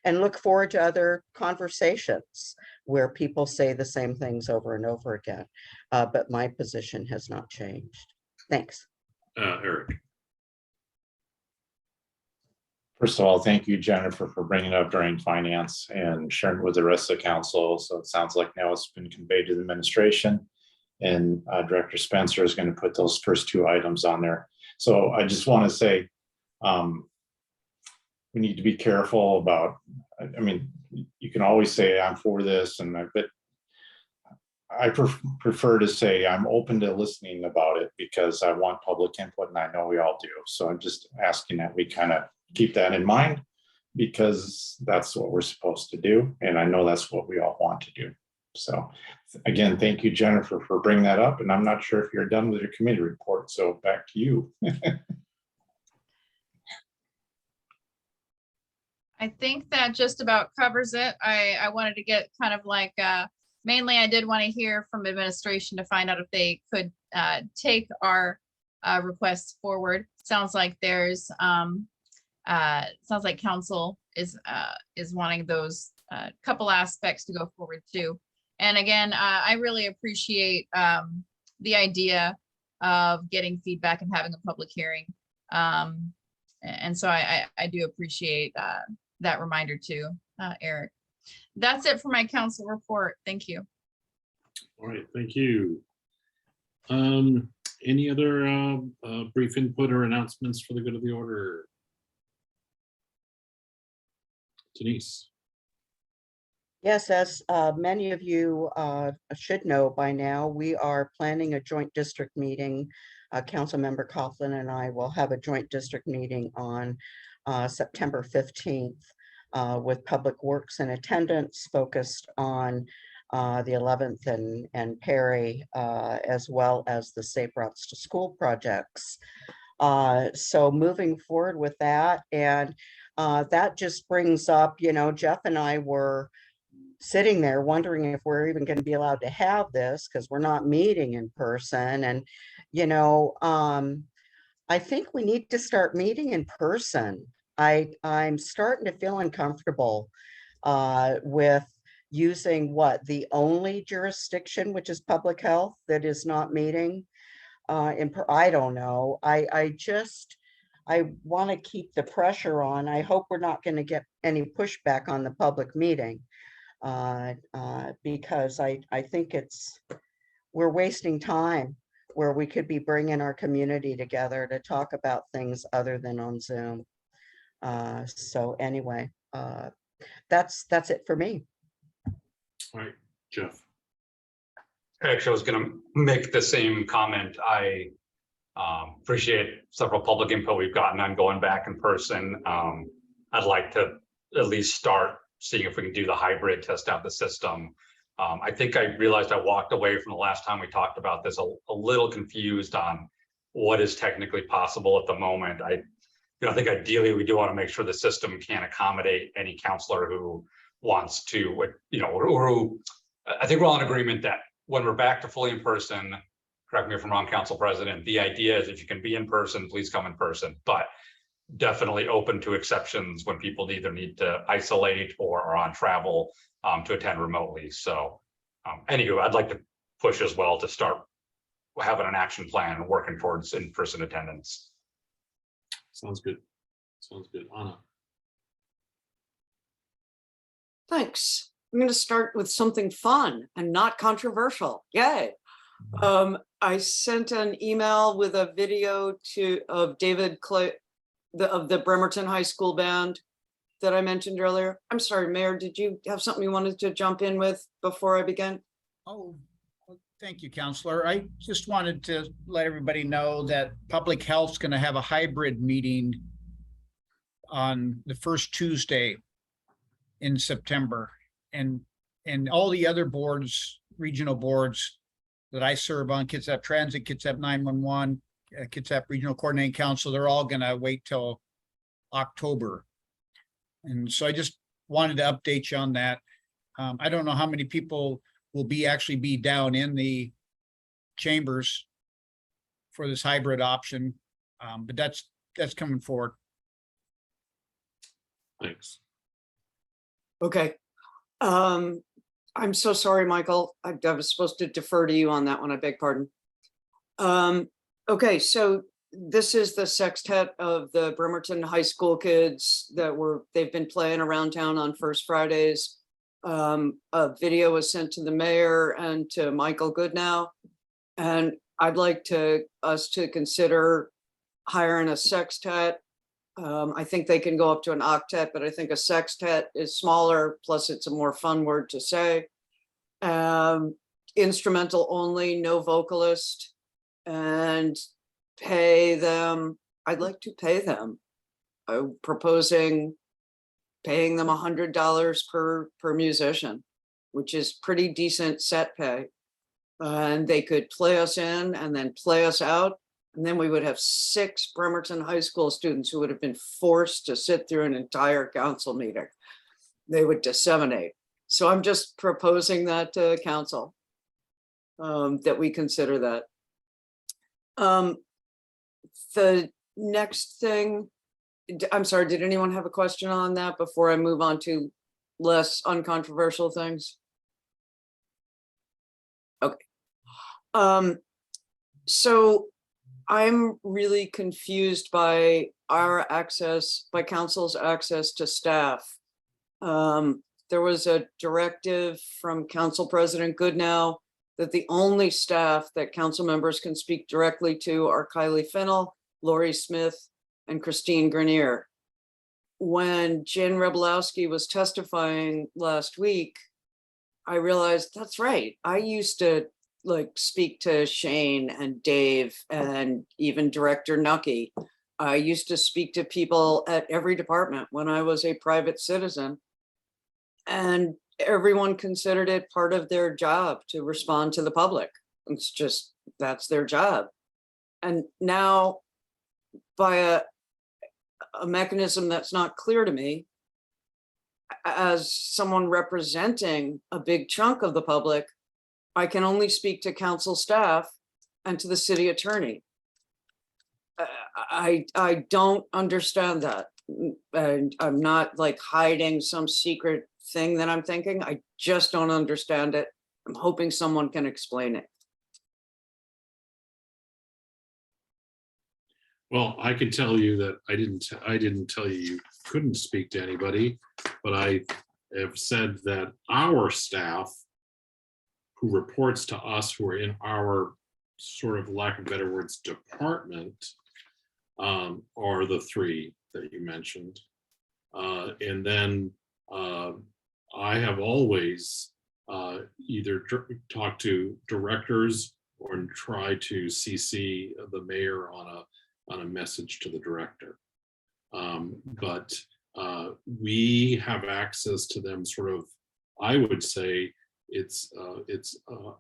look forward to other conversations where people say the same things over and over again. But my position has not changed. Thanks. Eric. First of all, thank you, Jennifer, for bringing it up during finance and sharing it with the rest of the council. So it sounds like now it's been conveyed to the administration, and Director Spencer is going to put those first two items on there. So I just want to say, we need to be careful about, I mean, you can always say I'm for this, but I prefer to say I'm open to listening about it because I want public input, and I know we all do. So I'm just asking that we kind of keep that in mind, because that's what we're supposed to do. And I know that's what we all want to do. So again, thank you, Jennifer, for bringing that up. And I'm not sure if you're done with your committee report. So back to you. I think that just about covers it. I wanted to get kind of like, mainly I did want to hear from administration to find out if they could take our requests forward. Sounds like there's, sounds like council is wanting those couple aspects to go forward too. And again, I really appreciate the idea of getting feedback and having a public hearing. And so I do appreciate that reminder too, Eric. That's it for my council report. Thank you. All right, thank you. Any other brief input or announcements for the good of the order? Denise. Yes, as many of you should know by now, we are planning a joint district meeting. Councilmember Coughlin and I will have a joint district meeting on September 15th with Public Works in attendance, focused on the 11th and Perry, as well as the Safe Routes to School projects. So moving forward with that, and that just brings up, Jeff and I were sitting there wondering if we're even going to be allowed to have this because we're not meeting in person. And, you know, I think we need to start meeting in person. I'm starting to feel uncomfortable with using the only jurisdiction, which is public health, that is not meeting. I don't know. I want to keep the pressure on. I hope we're not going to get any pushback on the public meeting because I think we're wasting time where we could be bringing our community together to talk about things other than on Zoom. So anyway, that's it for me. All right, Jeff. Actually, I was going to make the same comment. I appreciate several public input we've gotten on going back in person. I'd like to at least start seeing if we can do the hybrid, test out the system. I think I realized I walked away from the last time we talked about this a little confused on what is technically possible at the moment. I think ideally we do want to make sure the system can accommodate any counselor who wants to, or who, I think we're all in agreement that when we're back to fully in person, correct me if I'm wrong, Council President, the idea is if you can be in person, please come in person, but definitely open to exceptions when people either need to isolate or are on travel to attend remotely. So anyway, I'd like to push as well to start having an action plan and working towards in-person attendance. Sounds good. Sounds good. Anna. Thanks. I'm going to start with something fun and not controversial. Yay. I sent an email with a video of David Clay of the Bremerton High School Band that I mentioned earlier. I'm sorry, Mayor, did you have something you wanted to jump in with before I begin? Oh, thank you, Counselor. I just wanted to let everybody know that Public Health's going to have a hybrid meeting on the first Tuesday in September. And all the other boards, regional boards that I serve on, Kitsap Transit, Kitsap 911, Kitsap Regional Coordinating Council, they're all going to wait till October. And so I just wanted to update you on that. I don't know how many people will actually be down in the chambers for this hybrid option, but that's coming forward. Thanks. Okay. I'm so sorry, Michael. I was supposed to defer to you on that one. I beg pardon. Okay, so this is the sextet of the Bremerton High School kids that they've been playing around town on First Fridays. A video was sent to the mayor and to Michael Goodnow. And I'd like us to consider hiring a sextet. I think they can go up to an octet, but I think a sextet is smaller, plus it's a more fun word to say. Instrumental only, no vocalist, and pay them. I'd like to pay them. I'm proposing paying them $100 per musician, which is pretty decent set pay. And they could play us in and then play us out. And then we would have 6 Bremerton High School students who would have been forced to sit through an entire council meeting. They would disseminate. So I'm just proposing that to council, that we consider that. The next thing, I'm sorry, did anyone have a question on that before I move on to less uncontroversial things? Okay. So I'm really confused by by council's access to staff. There was a directive from Council President Goodnow that the only staff that council members can speak directly to are Kylie Fennell, Lori Smith, and Christine Grenier. When Jen Reblowski was testifying last week, I realized that's right. I used to speak to Shane and Dave and even Director Nucky. I used to speak to people at every department when I was a private citizen, and everyone considered it part of their job to respond to the public. It's just, that's their job. And now by a mechanism that's not clear to me, as someone representing a big chunk of the public, I can only speak to council staff and to the city attorney. I don't understand that. And I'm not like hiding some secret thing that I'm thinking. I just don't understand it. I'm hoping someone can explain it. Well, I can tell you that I didn't tell you you couldn't speak to anybody, but I have said that our staff who reports to us, who are in our sort of, lack of better words, department, are the three that you mentioned. And then I have always either talked to directors or try to CC the mayor on a message to the director. But we have access to them sort of, I would say it's oh,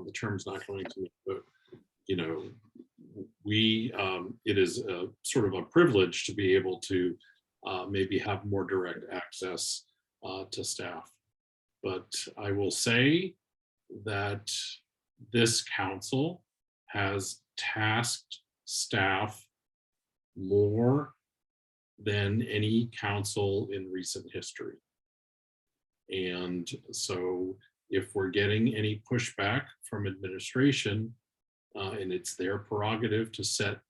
the term's not going to me, but you know, it is a sort of a privilege to be able to maybe have more direct access to staff. But I will say that this council has tasked staff more than any council in recent history. And so if we're getting any pushback from administration, and it's their prerogative to set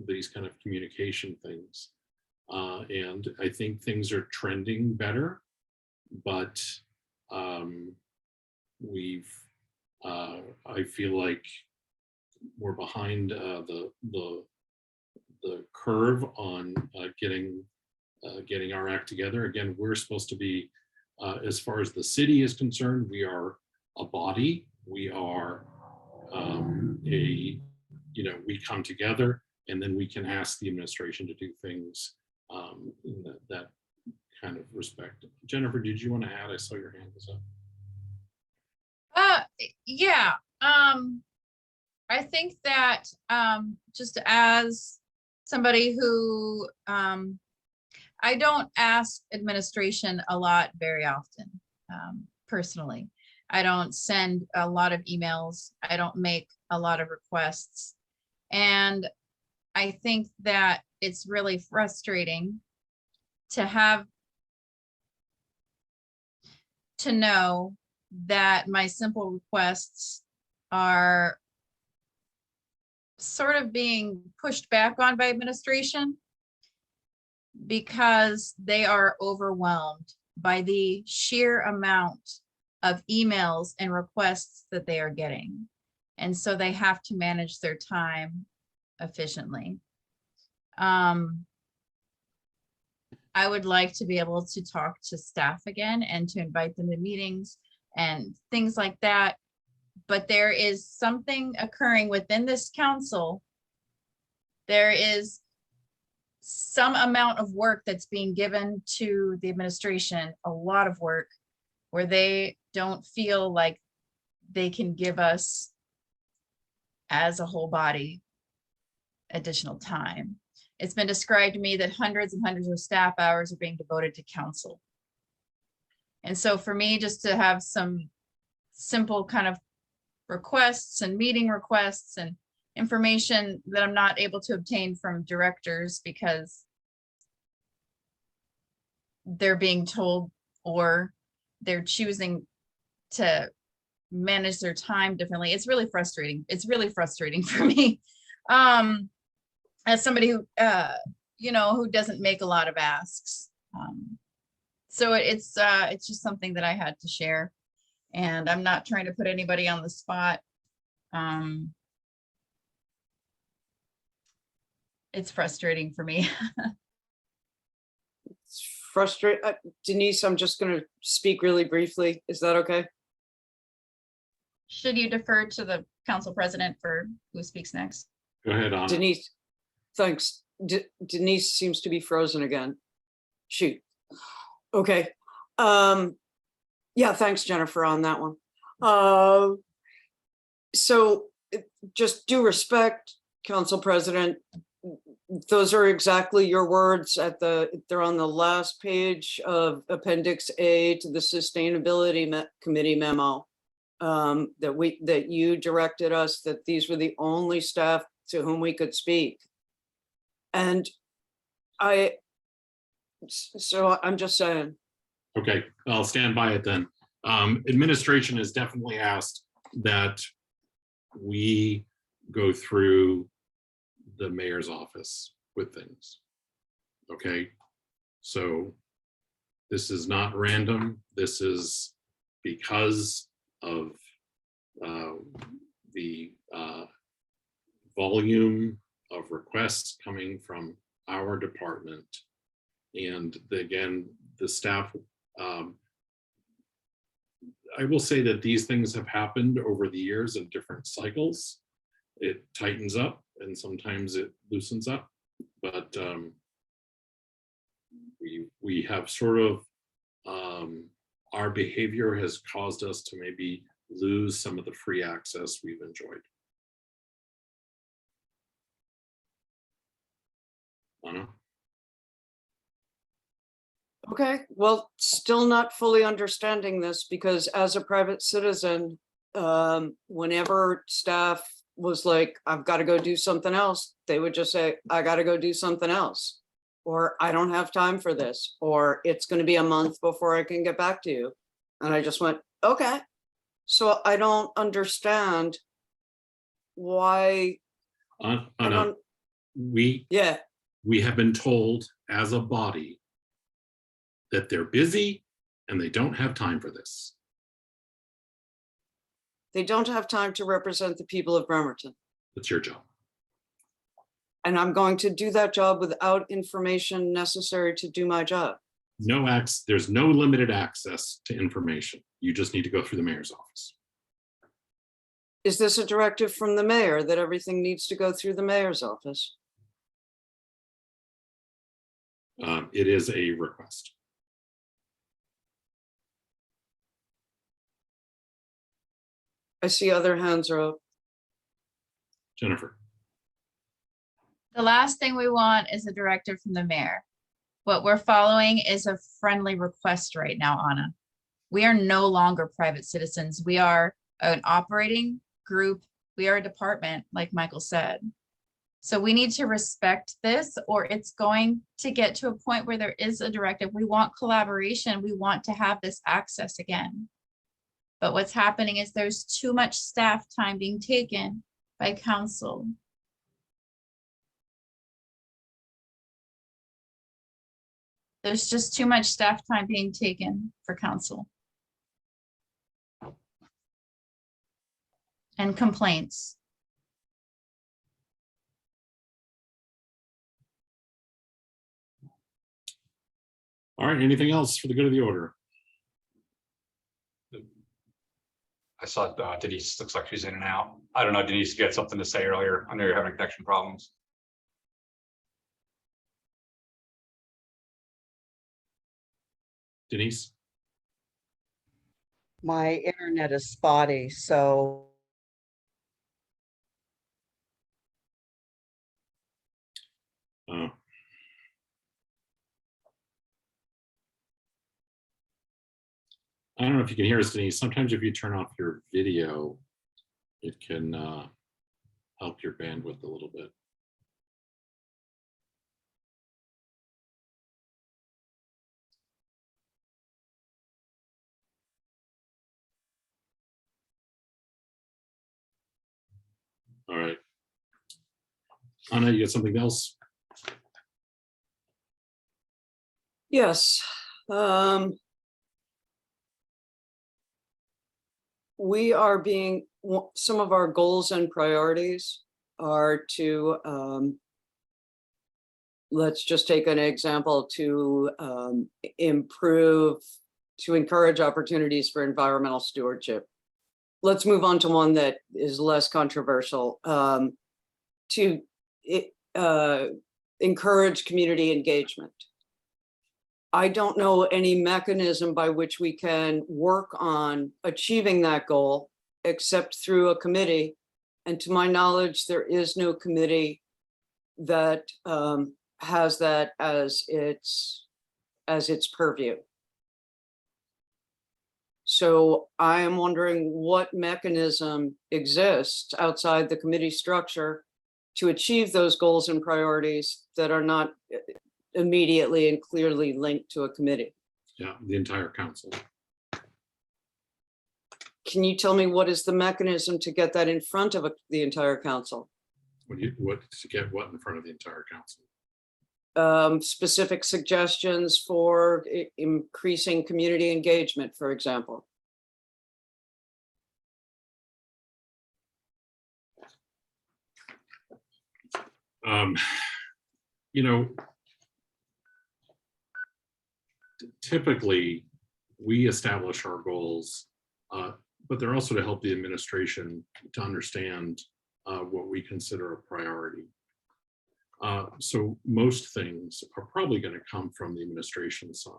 these kind of communication things. And I think things are trending better, but I feel like we're behind the curve on getting our act together. Again, we're supposed to be, as far as the city is concerned, we are a body. We are we come together, and then we can ask the administration to do things in that kind of respect. Jennifer, did you want to add? I saw your hand was up. Yeah. I think that just as somebody who I don't ask administration a lot very often, personally. I don't send a lot of emails. I don't make a lot of requests. And I think that it's really frustrating to know that my simple requests are sort of being pushed back on by administration because they are overwhelmed by the sheer amount of emails and requests that they are getting. And so they have to manage their time efficiently. I would like to be able to talk to staff again and to invite them to meetings and things like that. But there is something occurring within this council. There is some amount of work that's being given to the administration, a lot of work, where they don't feel like they can give us as a whole body additional time. It's been described to me that hundreds and hundreds of staff hours are being devoted to council. And so for me, just to have some simple kind of requests and meeting requests and information that I'm not able to obtain from directors because they're being told or they're choosing to manage their time differently. It's really frustrating. It's really frustrating for me. As somebody who, who doesn't make a lot of asks. So it's just something that I had to share, and I'm not trying to put anybody on the spot. It's frustrating for me. It's frustrating. Denise, I'm just going to speak really briefly. Is that okay? Should you defer to the council president for who speaks next? Go ahead, Anna. Denise, thanks. Denise seems to be frozen again. Shoot. Okay. Yeah, thanks, Jennifer, on that one. So just due respect, Council President, those are exactly your words they're on the last page of Appendix A to the Sustainability Committee memo. That you directed us that these were the only staff to whom we could speak. And so I'm just saying. Okay, I'll stand by it then. Administration has definitely asked that we go through the mayor's office with things. Okay, so this is not random. This is because of the volume of requests coming from our department. And again, the staff, I will say that these things have happened over the years in different cycles. It tightens up and sometimes it loosens up, but we have sort of, our behavior has caused us to maybe lose some of the free access we've enjoyed. Anna? Okay, well, still not fully understanding this because as a private citizen, whenever staff was like, I've got to go do something else, they would just say, I got to go do something else, or I don't have time for this, or it's going to be a month before I can get back to you. And I just went, okay. So I don't understand why. Anna, we have been told as a body that they're busy and they don't have time for this. They don't have time to represent the people of Bremerton. It's your job. And I'm going to do that job without information necessary to do my job. There's no limited access to information. You just need to go through the mayor's office. Is this a directive from the mayor that everything needs to go through the mayor's office? It is a request. I see other hands are up. Jennifer. The last thing we want is a directive from the mayor. What we're following is a friendly request right now, Anna. We are no longer private citizens. We are an operating group. We are a department, like Michael said. So we need to respect this, or it's going to get to a point where there is a directive. We want collaboration. We want to have this access again. But what's happening is there's too much staff time being taken by council. There's just too much staff time being taken for council. And complaints. All right, anything else for the good of the order? I saw Denise, looks like she's in and out. I don't know, Denise, you had something to say earlier. I know you're having connection problems. Denise? My internet is spotty, so. I don't know if you can hear us, Denise. Sometimes if you turn off your video, it can help your bandwidth a little bit. All right. Anna, you got something else? Yes. We are being, some of our goals and priorities are to, let's just take an example, to improve, to encourage opportunities for environmental stewardship. Let's move on to one that is less controversial, to encourage community engagement. I don't know any mechanism by which we can work on achieving that goal except through a committee. And to my knowledge, there is no committee that has that as its purview. So I am wondering what mechanism exists outside the committee structure to achieve those goals and priorities that are not immediately and clearly linked to a committee. Yeah, the entire council. Can you tell me what is the mechanism to get that in front of the entire council? What to get what in front of the entire council? Specific suggestions for increasing community engagement, for example. You know, typically we establish our goals, but they're also to help the administration to understand what we consider a priority. So most things are probably going to come from the administration side.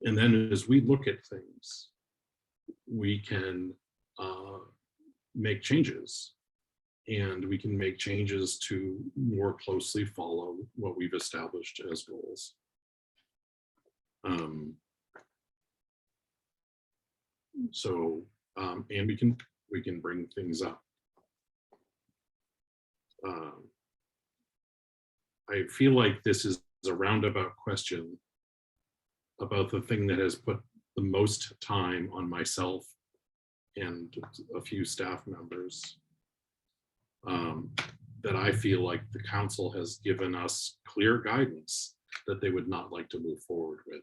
And then as we look at things, we can make changes, and we can make changes to more closely follow what we've established as goals. And we can bring things up. I feel like this is a roundabout question about the thing that has put the most time on myself and a few staff members, that I feel like the council has given us clear guidance that they would not like to move forward with.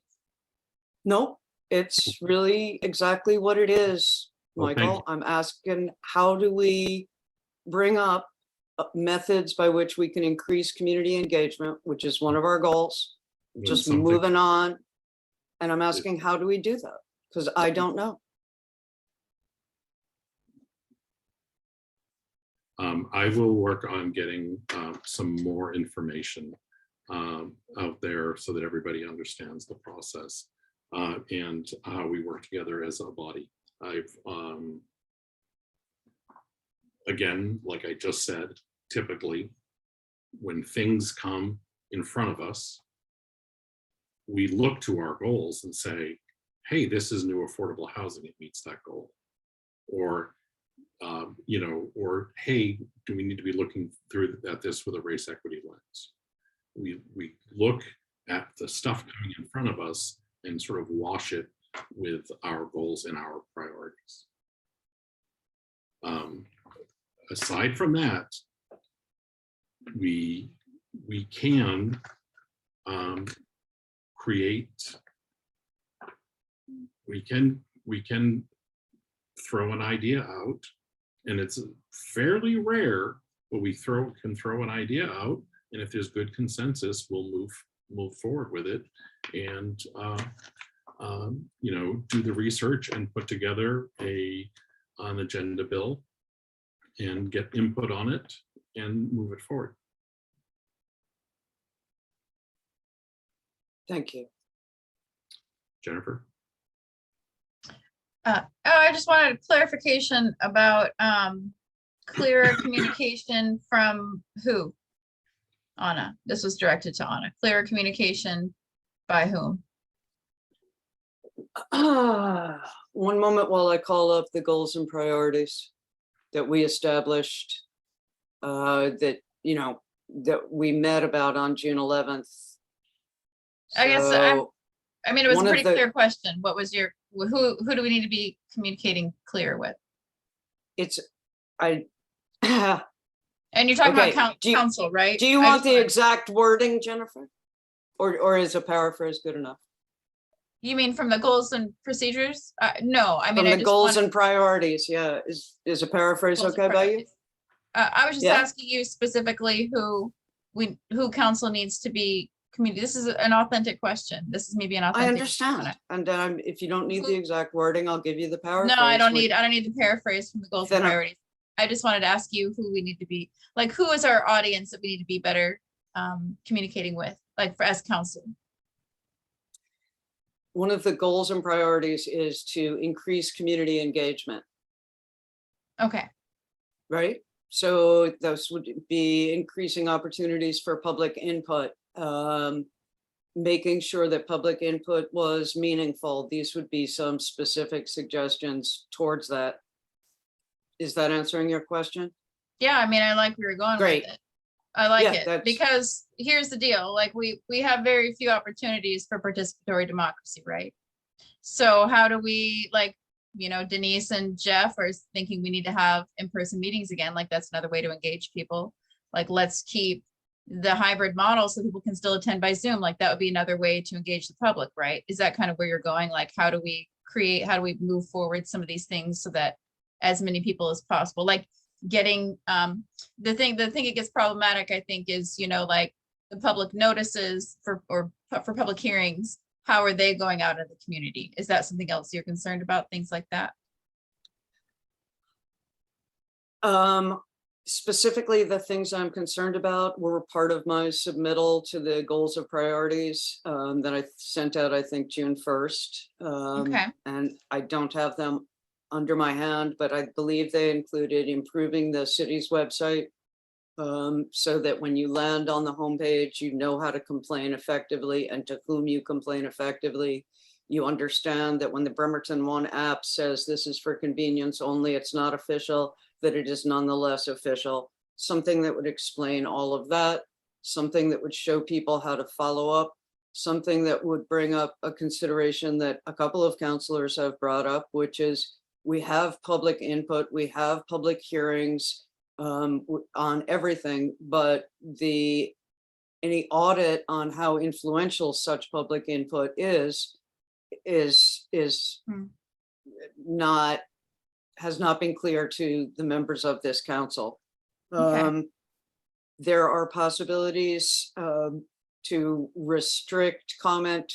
No, it's really exactly what it is, Well, thank Michael. you. I'm asking, how do we bring up methods by which we can increase community engagement, which is one of our goals, When just something- moving on. And I'm asking, how do we do that? Because I don't know. I will work on getting some more information out there so that everybody understands the process and how we work together as a body. I've again, like I just said, typically when things come in front of us, we look to our goals and say, hey, this is new affordable housing, it meets that goal. Or you know, or hey, do we need to be looking through at this with a race equity lens? We look at the stuff coming in front of us and sort of wash it with our goals and our priorities. Aside from that, we can create, we can throw an idea out, and it's fairly rare, but we can throw an idea out, and if there's good consensus, we'll move forward with it, and you know, do the research and put together an agenda bill and get input on it and move it forward. Thank you. Jennifer? I just wanted clarification about clearer communication from who? Anna. This was directed to Anna. Clearer communication by whom? One moment while I call up the goals and priorities that we established, that, you know, that we met about on June 11th. I guess I mean, it was a one of pretty the- clear question. What was your, who do we need to be communicating clear with? It's, And you're talking Okay, about do you- council, right? do you I want just the wanna- exact wording, Jennifer? Or is a paraphrase good enough? You mean from the goals and procedures? No, I mean, From I the just goals wanted- and priorities, yeah, is a paraphrase goals and okay by you? priorities. I was just Yeah. asking you specifically who council needs to be this is an authentic question. This is maybe an authentic. I understand, and if you don't need the exact wording, I'll give you the No, paraphrase. I don't which- need the paraphrase from the goals and Then I- priorities. I just wanted to ask you who we need to be, like, who is our audience that we need to be better communicating with, like as council? One of the goals and priorities is to increase community engagement, Okay, right? So those would be increasing opportunities for public input, making sure that public input was meaningful. These would be some specific suggestions towards that. Is that answering your question? Yeah, I mean, I like where you're going with Great. it. I like Yeah, it that's- because here's the deal, like we have very few opportunities for participatory democracy, right? So how do we, like, you know, Denise and Jeff are thinking we need to have in-person meetings again, like that's another way to engage people. Like, let's keep the hybrid model so people can still attend by Zoom, like that would be another way to engage the public, right? Is that kind of where you're going? Like, how do we move forward some of these things so that as many people as possible, like getting the thing it gets problematic, I think, is, you know, like the public notices for public hearings, how are they going out in the community? Is that something else you're concerned about, things like that? Specifically, the things I'm concerned about were part of my submittal to the goals of priorities that I sent out, I think, June 1st. Okay. And I don't have them under my hand, but I believe they included improving the city's website so that when you land on the homepage, you know how to complain effectively and to whom you complain effectively. You understand that when the Bremerton One app says this is for convenience only, it's not official, that it is nonetheless official. Something that would explain all of that, something that would show people how to follow up, something that would bring up a consideration that a couple of counselors have brought up, which is we have public input, we have public hearings on everything, but any audit on how influential such public input is not, has not been clear to the members of this council. Okay. There are possibilities to restrict comment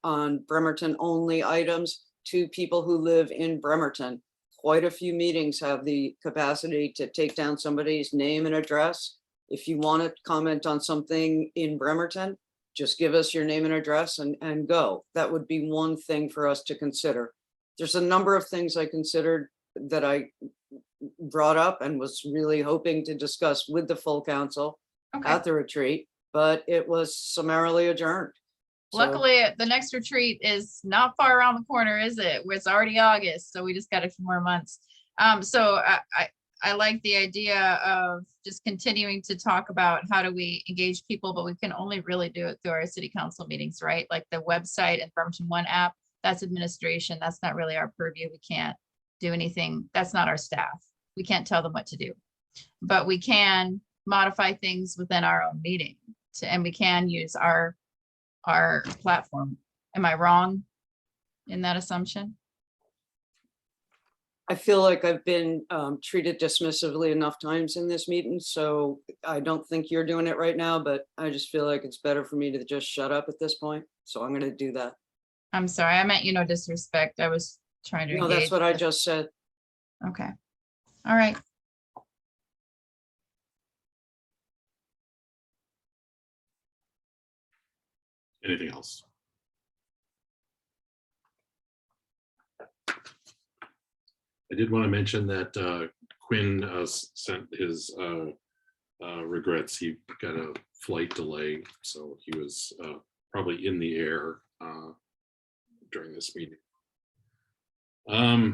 on Bremerton only items to people who live in Bremerton. Quite a few meetings have the capacity to take down somebody's name and address. If you want to comment on something in Bremerton, just give us your name and address and go. That would be one thing for us to consider. There's a number of things I considered that I brought up and was really hoping to discuss with the full council Okay. at the retreat, but it was summarily adjourned. So- Luckily, the next retreat is not far around the corner, is it? It's already August, so we just got a few more months. So I like the idea of just continuing to talk about how do we engage people, but we can only really do it through our city council meetings, right? Like the website and Bremerton One app, that's administration. That's not really our purview. We can't do anything. That's not our staff. We can't tell them what to do, but we can modify things within our own meeting and we can use our platform. Am I wrong in that assumption? I feel like I've been treated dismissively enough times in this meeting, so I don't think you're doing it right now, but I just feel like it's better for me to just shut up at this point. So I'm gonna do that. I'm sorry, I meant, you know, disrespect. I was trying to No, that's engage what I with- just said. Okay. All right. Anything else? I did want to mention that Quinn sent his regrets. He got a flight delay, so he was probably in the air during this meeting. I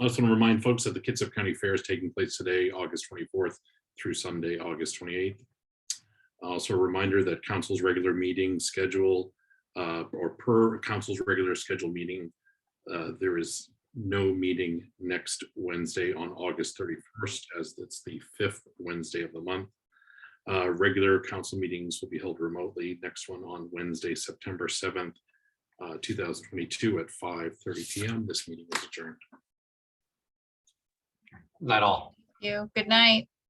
also want to remind folks that the Kitsap County Fair is taking place today, August 24th through Sunday, August 28th. Also a reminder that council's regular meeting schedule or per council's regular scheduled meeting, there is no meeting next Wednesday on August 31st, as that's the 5th Wednesday of the month. Regular council meetings will be held remotely. Next one on Wednesday, September 7th, 2022 at 5:30 p.m. This meeting is adjourned. Not all. Thank you. Good night.